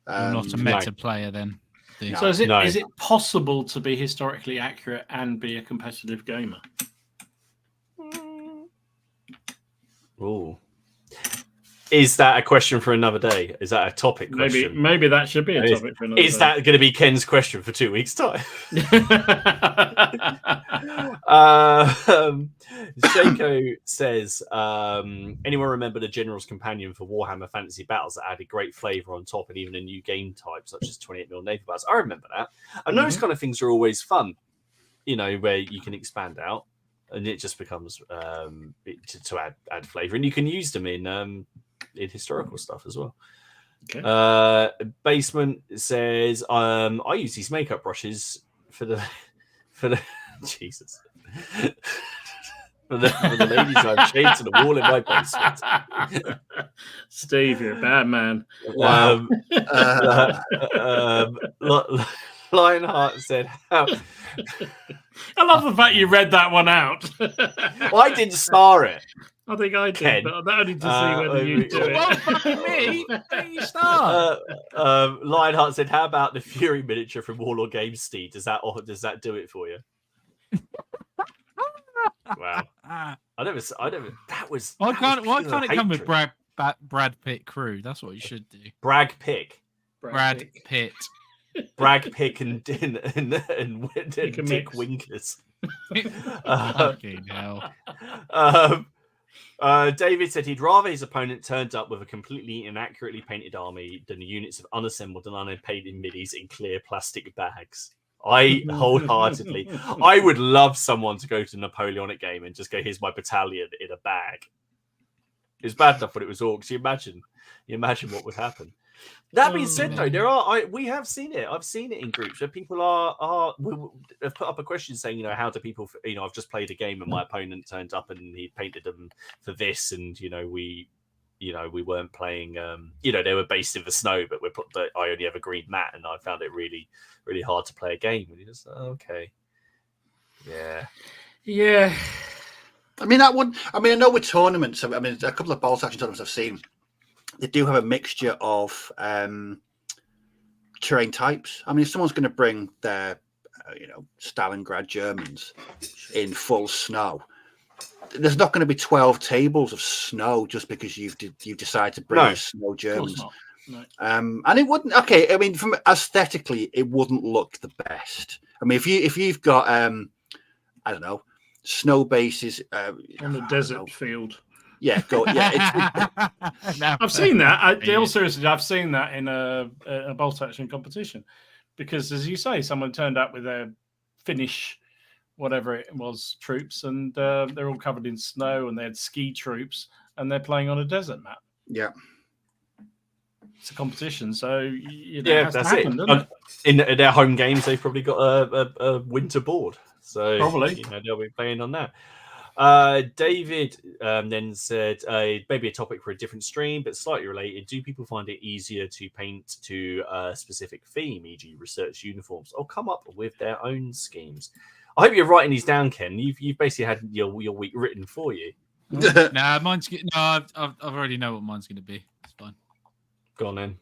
Not a meta player, then. No. So is it possible to be historically accurate and be a competitive gamer? Oh, is that a question for another day? Is that a topic question? Maybe that should be a topic for another day. Is that going to be Ken's question for 2 weeks' time? Shaco says, anyone remember the General's Companion for Warhammer Fantasy Battles that added great flavour on top and even a new game type such as 28mm Naval Battles? I remember that. And those kind of things are always fun, where you can expand out and it just becomes to add flavour. And you can use them in historical stuff as well. Okay. Basement says, I use these makeup brushes for the Jesus. for the ladies I've shaved to the wall in my basement. Steve, you're a bad man. Wow. Lionheart said, "How?" I love the fact you read that one out. Well, I didn't star it. I think I did, Ken. but only to see whether you do it. Well, fucking me. Don't you start. Lionheart said, "How about the Fury miniature from Warlord Games, Steve? Does that do it for you?" Wow. I never. That was. Why that can't was it pure come with hatred. Brad Pitt crew? That's what you should do. Bragg Pick, Brad Pitt. Bragg Pick, and Dick mix. Winkers. Fucking hell. David said he'd rather his opponent turned up with a completely inaccurately painted army than the units of unassembled and unpainted middies in clear plastic bags. I wholeheartedly, I would love someone to go to a Napoleonic game and just go, "Here's my battalion in a bag." It's bad enough when it was orcs. You imagine what would happen. That being said, though, we have seen it. I've seen it in groups where people have put up a question saying, how do people, I've just played a game and my opponent turned up and he painted them for this, and we weren't playing. They were based in the snow, but I only have a green mat, and I found it really, really hard to play a game. And you just okay, yeah. I mean, I know with tournaments, a couple of ball action tournaments I've seen, they do have a mixture of terrain types. I mean, if someone's going to bring their, Stalingrad Germans in full snow, there's not going to be 12 tables of snow just because you've decided to bring the snow Germans. No. And it wouldn't. Okay, I mean, from aesthetically, it wouldn't look the best. I mean, if you've got, I don't know, snow bases on a desert field. Yeah, I've seen that. In all seriousness, I've seen that in a bolt action competition, because, as you say, someone turned up with their Finnish, whatever it was, troops, and they're all covered in snow, and they had ski troops, and they're playing on a desert map. Yeah, it's a competition, so that's it. In their home games, they've probably got a winter board, so probably they'll be playing on that. David then said, maybe a topic for a different stream, but slightly related. Do people find it easier to paint to a specific theme, e.g. research uniforms, or come up with their own schemes? I hope you're writing these down, Ken. You've basically had your week written for you. I've already know what mine's going to be. It's fine. Go on then.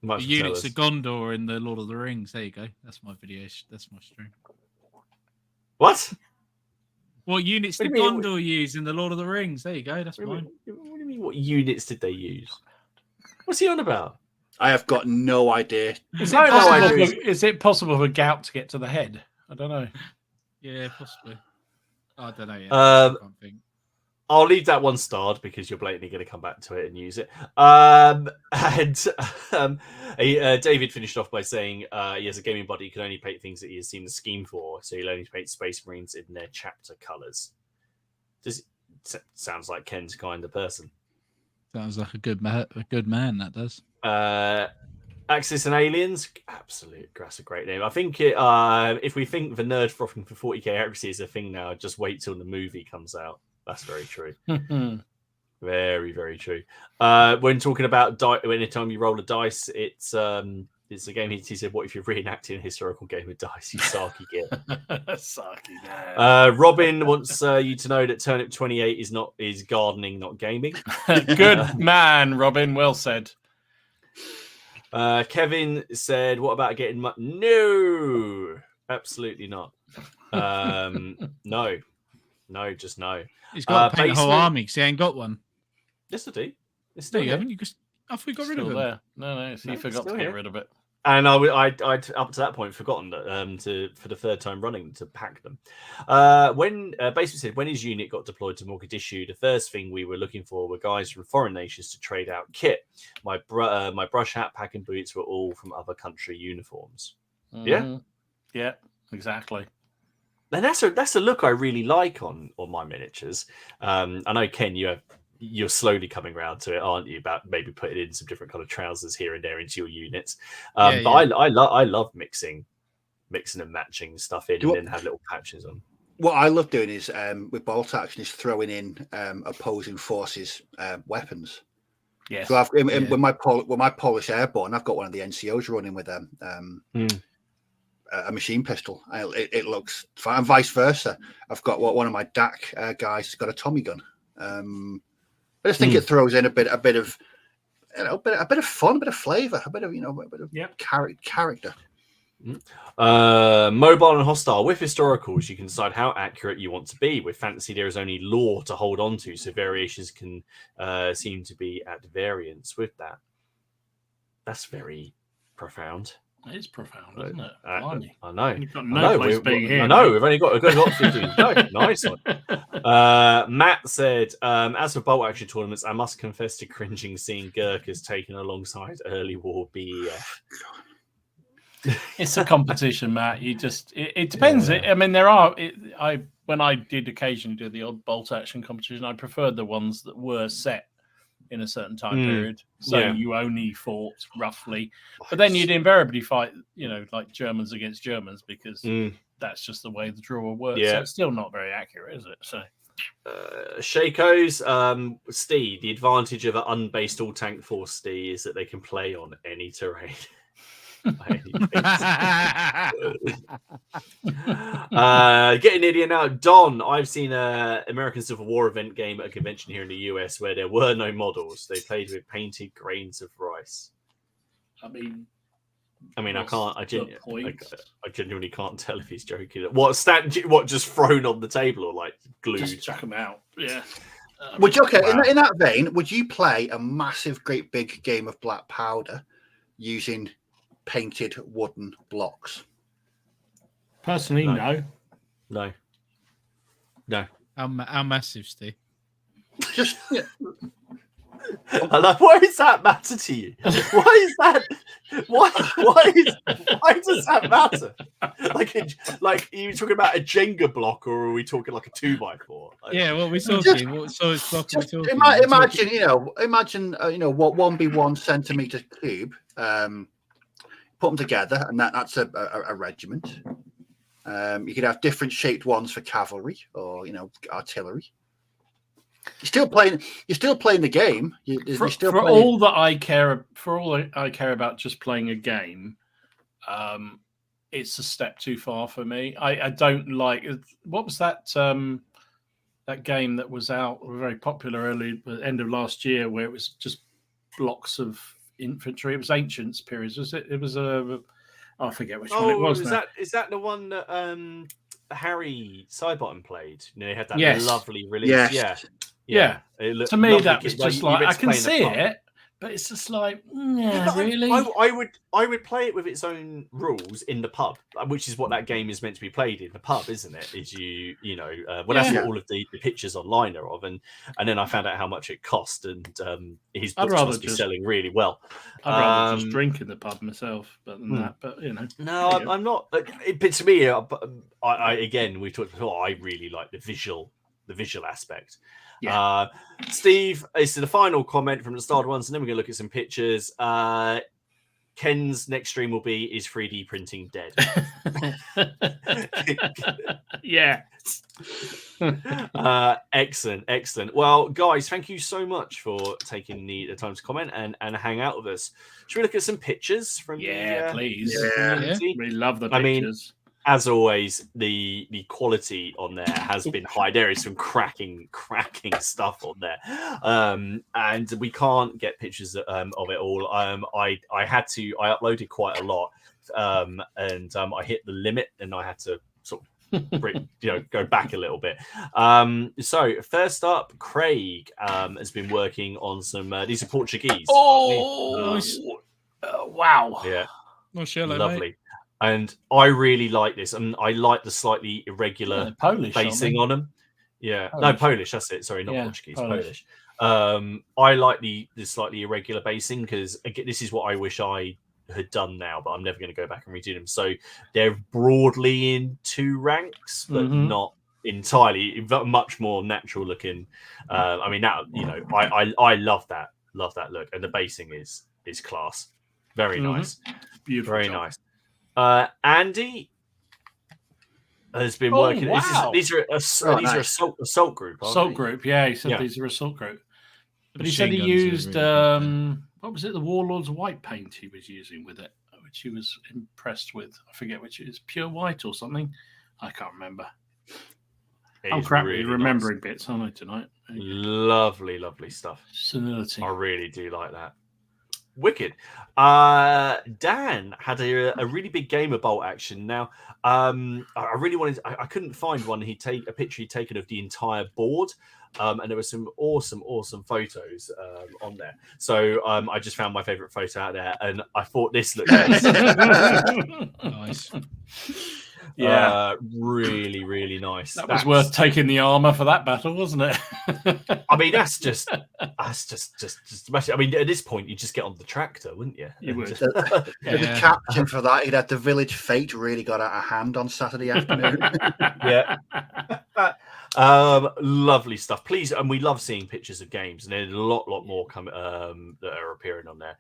The units of Gondor in the Lord of the Rings. There you go. That's my video. That's my stream. What? What units did Gondor use in the Lord of the Rings? There you go. That's mine. What do you mean? What units did they use? What's he on about? I have got no idea. Is it possible for gout to get to the head? I don't know. Yeah, possibly. I don't know. Yeah, I can't think. I'll leave that one starred because you're blatantly going to come back to it and use it. David finished off by saying he has a gaming body. He can only paint things that he has seen the scheme for, so he'll only paint Space Marines in their chapter colours. Sounds like Ken's kind of person. Sounds like a good man. That does. Axis and Aliens, absolute. That's a great name. I think if we think the nerd frothing for 40k accuracy is a thing now, just wait till the movie comes out. That's very true. Very, very true. When talking about anytime you roll a dice, it's a game. He said, "What if you're reenacting a historical game of dice? You sarky git." Sarky man. Robin wants you to know that Turnip 28 is gardening, not gaming. Good man, Robin. Well said. Kevin said, "What about getting No, absolutely not. No, just no." He's got to paint the whole army because he ain't got one. Yes, I do. No, you haven't. I thought we got rid of it. There. No, so you forgot to get rid of it. And I'd up to that point forgotten that for the third time running to pack them. When basically said when his unit got deployed to Mogadishu, the first thing we were looking for were guys from foreign nations to trade out kit. My brush hat, pack, and boots were all from other country uniforms. Mm-hmm. Yeah, exactly. And that's a look I really like on my miniatures. I know, Ken, you have you're slowly coming around to it, aren't you? About maybe putting in some different kind of trousers here and there into your units. But I love mixing and matching stuff in, and then have little patches on. What I love doing is with bolt action is throwing in opposing forces weapons. Yes. So I've with my Polish Airborne, I've got one of the NCOs running with a machine pistol. It looks fine, and vice versa. I've got one of my DAC guys has got a Tommy gun. I just think it throws in a bit of a bit of fun, a bit of flavour, a bit of character. Mobile and hostile. With historicals, you can decide how accurate you want to be. With fantasy, there is only lore to hold on to, so variations can seem to be at variance with that. That's very profound. It is profound, isn't it? I know. You've got no place being here. I know. We've only got 15. No, nice one. Matt said, as for bolt action tournaments, I must confess to cringing seeing Gurkhas taken alongside early war BEF. It's a competition, Matt. You just it depends. I mean, there are. When I did occasionally do the odd bolt action competition, I preferred the ones that were set in a certain time period, so you only fought roughly. But then you'd invariably fight, like Germans against Germans, because that's just the way the draw works. So it's still not very accurate, is it? So. Shakos, Steve, the advantage of an unbased all tank force, Steve, is that they can play on any terrain. Getting idiot now. Don, I've seen an American Civil War event game at a convention here in the US where there were no models. They played with painted grains of rice. I mean, I genuinely can't tell if he's joking. What just thrown on the table or like glued? Just chuck them out. Yeah. Would you in that vein? Would you play a massive, great big game of black powder using painted wooden blocks? Personally, no. How massive, Steve? Just I like, why does that matter to you? Why is that? Why does that matter? Like, are you talking about a Jenga block, or are we talking like a 2x4? Like, yeah, what we talking? What size block are we talking? Imagine 1x1 centimeter cube. Put them together, and that's a regiment. You could have different shaped ones for cavalry or artillery. You're still playing the game. All that I care about just playing a game, it's a step too far for me. I don't like. What was that game that was out very popular early end of last year, where it was just blocks of infantry? It was Ancients periods, was it? It was I forget which one it was. Is that the one that Harry Sidebottom played? They had that lovely release. Yes. Yeah. To me, that was just like I can see it, but it's just like, really. I would play it with its own rules in the pub, which is what that game is meant to be played in the pub, isn't it? Is that's what all of the pictures online are of, and then I found out how much it cost, and his books must be selling really well. I'd rather just drink in the pub myself, but no, I'm not. But to me, I again, we talked before. I really like the visual aspect. Yeah. Steve, this is the final comment from the started ones, and then we're going to look at some pictures. Ken's next stream will be, is 3D printing dead? Yeah. Excellent. Well, guys, thank you so much for taking the time to comment and hang out with us. Should we look at some pictures from please. We love the pictures. I mean, as always, the quality on there has been high. There is some cracking stuff on there, and we can't get pictures of it all. I uploaded quite a lot, and I hit the limit, and I had to sort of go back a little bit. So first up, Craig has been working on some. These are Portuguese. Wow! Yeah, lovely. Mate. And I really like this. I mean, I like the slightly irregular Polish basing on them. Yeah, Polish. That's it. Sorry, not Portuguese. Polish. I like the slightly irregular basing because this is what I wish I had done now, but I'm never going to go back and redo them. So they're broadly in 2 ranks, but not entirely much more natural looking. I mean, that I love that look, and the basing is class. Very nice, beautiful, very job. nice. Andy has been working. Wow. These are assault group. Assault group, yeah. He said these are assault group, but he said he used what was it? The Warlord's white paint he was using with it, which he was impressed with. I forget which it is, pure white or something. I can't remember. I'm crap really remembering bits, aren't I, tonight? Lovely stuff. Senility. I really do like that. Wicked. Dan had a really big game of bolt action. Now, I really wanted. I couldn't find one. A picture he'd taken of the entire board, and there were some awesome photos on there. So I just found my favorite photo out there, and I thought this looked nice. Yeah, really nice. That was worth taking the armor for that battle, wasn't it? I mean, that's just. I mean, at this point, you just get on the tractor, wouldn't you? You would. The captain for that, he'd had the village fete really got out of hand on Saturday afternoon. Yeah. Lovely stuff. Please, and we love seeing pictures of games, and there's a lot more coming that are appearing on there.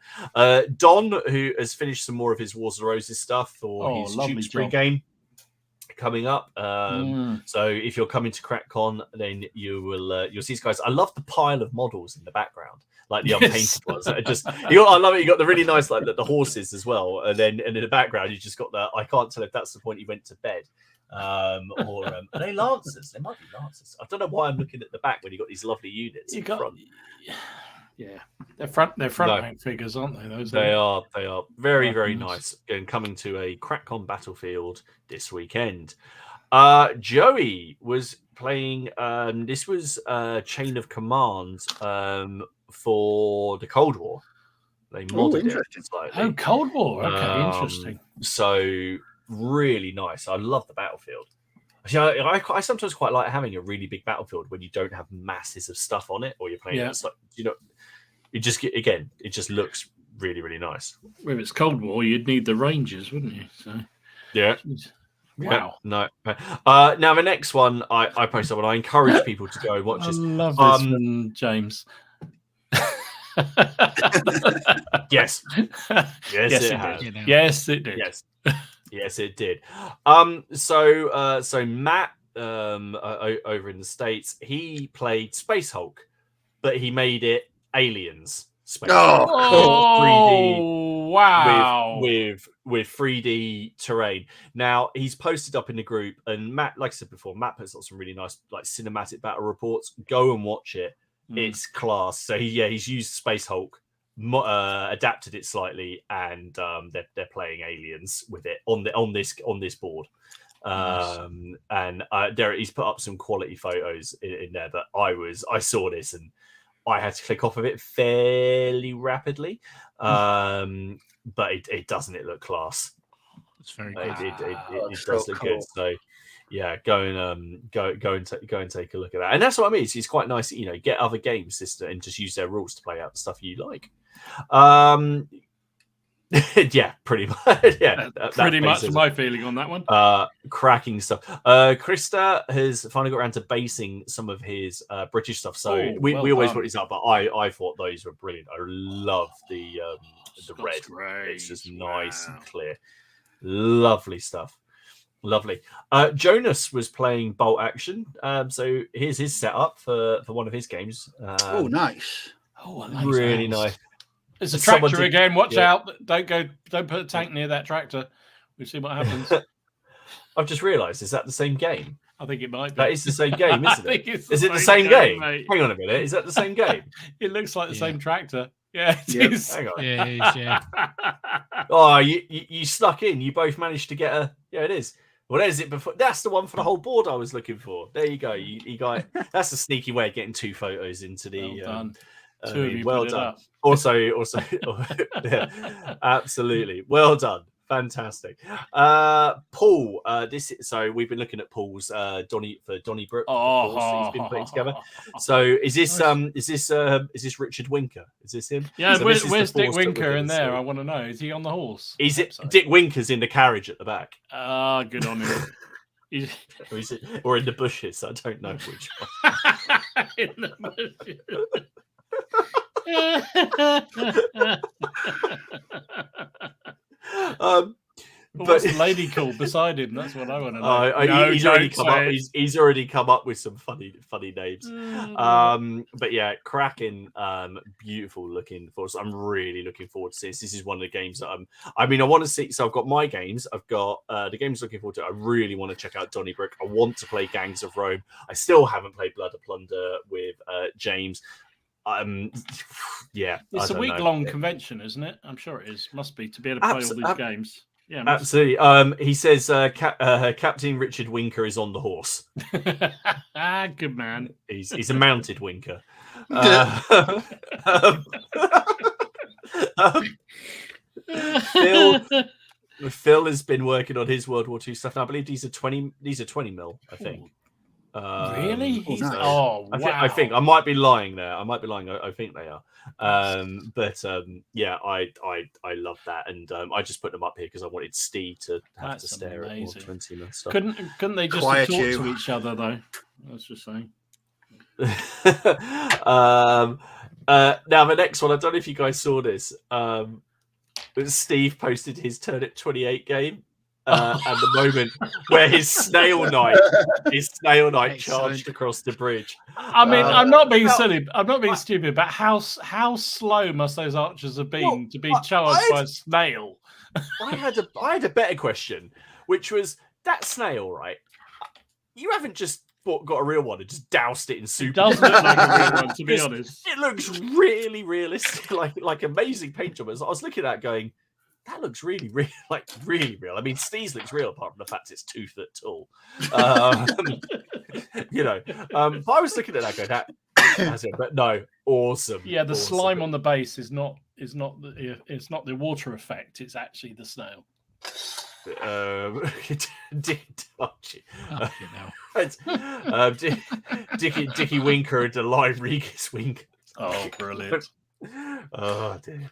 Don, who has finished some more of his Wars of the Roses stuff for his Tewkesbury game coming up. So if you're coming to CrackCon, then you'll see these guys. I love the pile of models in the background, like the unpainted ones. I love it. You got the really nice like the horses as well, and then in the background you just got the. I can't tell if that's the point he went to bed. Are they lancers? They might be lancers. I don't know why I'm looking at the back when you got these lovely units in front. Yeah, they're front rank figures, aren't they? They are very nice. And coming to a CrackCon battlefield this weekend. Joey was playing. This was Chain of Command for the Cold War. They modded it slightly. Oh, Cold War. Okay, interesting. So really nice. I love the battlefield. I sometimes quite like having a really big battlefield when you don't have masses of stuff on it, or you're playing it just looks really nice. If it's Cold War, you'd need the Rangers, wouldn't you? So yeah. Wow. No. Now the next one I posted, and I encourage people to go and watch this. I love this one, James. Yes. Yes, it did. Yes, it did. So Matt over in the States, he played Space Hulk, but he made it Aliens Space Hulk. 3D, wow. With 3D terrain. Now he's posted up in the group, and Matt, like I said before, Matt puts out some really nice like cinematic battle reports. Go and watch it. It's class. So he's used Space Hulk, adapted it slightly, and they're playing Aliens with it on this board. Nice. And he's put up some quality photos in there. But I saw this and I had to click off of it fairly rapidly. But it doesn't. It look class. It's very good. It does look good. So. Yeah, go and take a look at that, and that's what I mean. It's quite nice, get other games and just use their rules to play out the stuff you like. Yeah, pretty much. Yeah, pretty much my feeling on that one. Cracking stuff. Krista has finally got around to basing some of his British stuff. So we always put these up, but I thought those were brilliant. I love the red. Great. It's just nice and clear. Lovely stuff. Lovely. Jonas was playing bolt action. So here's his setup for one of his games. Nice. Oh, I like really that. Nice. It's a tractor again. Watch out! Don't put a tank near that tractor. We'll see what happens. I've just realised, is that the same game? I think it might be. That is the same game, isn't it? Is it the same game? Mate. Hang on a minute. Is that the same game? It looks like the same tractor. Yeah, it is. Hang on. Yeah, it is, yeah. Oh, you snuck in. You both managed to get a. Yeah, it is. Well, there's it before. That's the one for the whole board I was looking for. There you go. You got. That's a sneaky way of getting two photos into the. Well done. Two of you well done. Also, yeah, absolutely. Well done. Fantastic. Paul, so we've been looking at Paul's Donnybrook. He's been putting together. So is this Richard Winker? Is this him? Yeah, so where's Dick Winker in there? I want to know. Is he on the horse? Is it Dick Winker's in the carriage at the back? Good on him. Or in the bushes. I don't know which one. In the bushes. What's the lady called beside him? That's what I want to know. He's already come up with some funny names. But yeah, cracking, beautiful looking for us. I'm really looking forward to this. This is one of the games that I want to see. So I've got my games. I've got the games looking forward to. I really want to check out Donnybrook. I want to play Gangs of Rome. I still haven't played Blood of Plunder with James. Yeah, it's a week-long convention, isn't it? I'm sure it is. Must be to be able to play all these games. Yeah, absolutely. He says Captain Richard Winker is on the horse. Good man. He's a mounted Winker. Phil has been working on his World War II stuff, and I believe these are 20 mil, I think. Really? Wow. I think I might be lying there. I think they are. Yeah, I love that, and I just put them up here because I wanted Steve to have to stare at all 20 mil stuff. Couldn't they just talk to each other though? I was just saying. Now the next one, I don't know if you guys saw this. Steve posted his Turnip 28 game. And the moment where his snail knight charged across the bridge. I mean, I'm not being silly. I'm not being stupid. But how slow must those archers have been to be charged by a snail? I had a better question, which was that snail, right? You haven't just got a real one and just doused it in soup. It does look like a real one, to be honest. It looks really realistic, like amazing paint job. I was looking at that going, that looks really real. I mean, Steve's looks real apart from the fact it's 2 foot tall. But I was looking at that going, but no, awesome. Yeah, the awesome. slime on the base is not the water effect. It's actually the snail. Dickie Winker and the live Regis Winker. Oh, brilliant. Oh dear.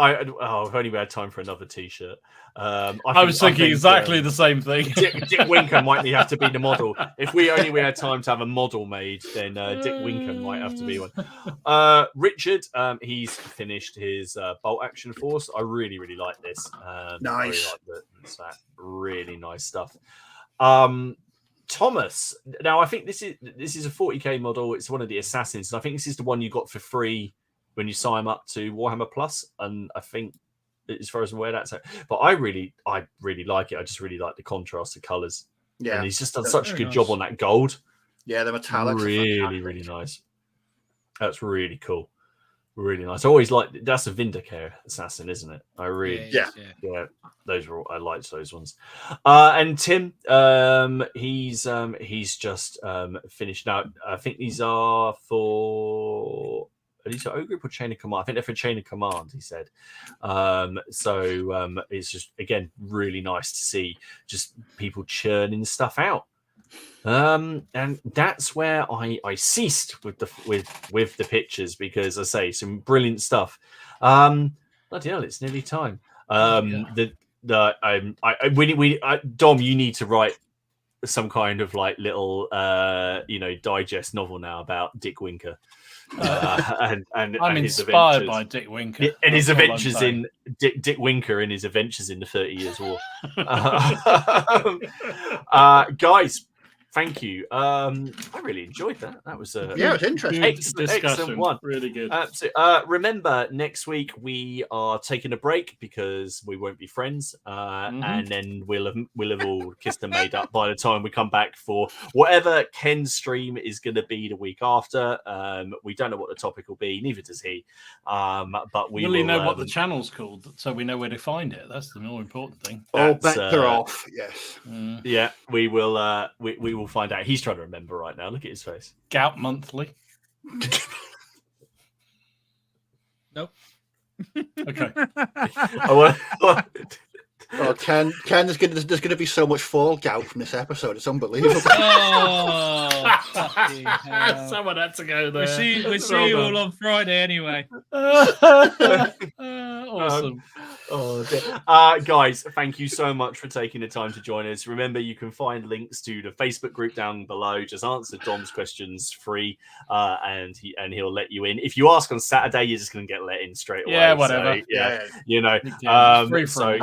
I've only had time for another T-shirt. I was thinking exactly the same thing. Dick Winker might have to be the model. If we only had time to have a model made, then Dick Winker might have to be one. Richard, he's finished his bolt action force. I really, really like this. Nice. Really nice stuff. Thomas. Now, I think this is a 40k model. It's one of the assassins. And I think this is the one you got for free when you sign up to Warhammer Plus, and I think as far as I'm aware, that's it. But I really like it. I just really like the contrast of colours. Yeah, and he's just done such a good job on that gold. Yeah, the metallics. Really, really nice. That's really cool. Really nice. I always like that's a Vindicare assassin, isn't it? Yeah. Those are all, I liked those ones. And Tim, he's just finished now. I think these are for. Are these O group or chain of command? I think they're for chain of command, he said. So it's just again really nice to see just people churning stuff out. And that's where I ceased with the pictures because I say some brilliant stuff. Bloody hell, it's nearly time. Dom, you need to write some kind of like little digest novel now about Dick Winker. And I'm his inspired by Dick Winker and his adventures in Dick Winker and his adventures in the 30 Years' War. Guys, thank you. I really enjoyed that. That was it was interesting. Excellent one. Really good. Remember, next week we are taking a break because we won't be friends, and then we'll have all kissed and made up by the time we come back for whatever Ken's stream is going to be the week after. We don't know what the topic will be, neither does he. But we really know what the channel's called, so we know where to find it. That's the more important thing. Oh, they're off. Yes. Yeah, we will. We will find out. He's trying to remember right now. Look at his face. Gout Monthly. Nope. Okay. Oh, Ken, there's going to be so much fall gout from this episode. It's unbelievable. Someone had to go there. We'll see you all on Friday anyway. Awesome. Oh, dear. Guys, thank you so much for taking the time to join us. Remember, you can find links to the Facebook group down below. Just answer Dom's questions free, and he'll let you in. If you ask on Saturday, you're just going to get let in straight away. Yeah, whatever. So, yeah, you know. Free for So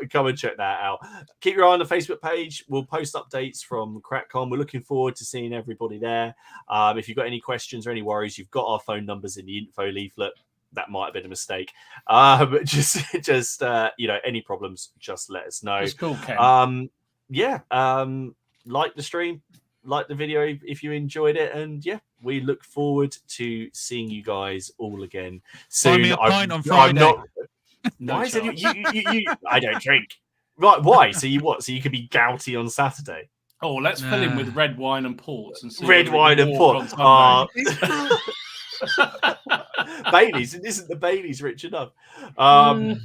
come and check that out. Keep your eye on the Facebook page. We'll post updates from CrackCon. We're looking forward to seeing everybody there. If you've got any questions or any worries, you've got our phone numbers in the info leaflet. That might have been a mistake. But just you know, any problems, just let us know. It's cool, Ken. Like the stream, like the video if you enjoyed it, and yeah, we look forward to seeing you guys all again soon. Buy me a pint on Friday. Why is it you? I don't drink. Right? Why? So you what? So you could be gouty on Saturday. Oh, let's fill in with red wine and ports and see red wine and port. Baileys, isn't the Baileys rich enough? I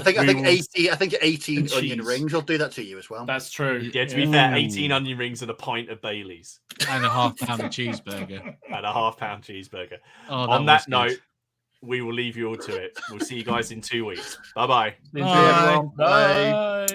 think 18 onion rings will do that to you as well. That's true. Yeah, to be fair, 18 onion rings and a pint of Baileys. And a half-pound of cheeseburger. And a half-pound cheeseburger. Oh, on that note, we will leave you all to it. We'll see you guys in 2 weeks. Bye-bye. Bye. Bye.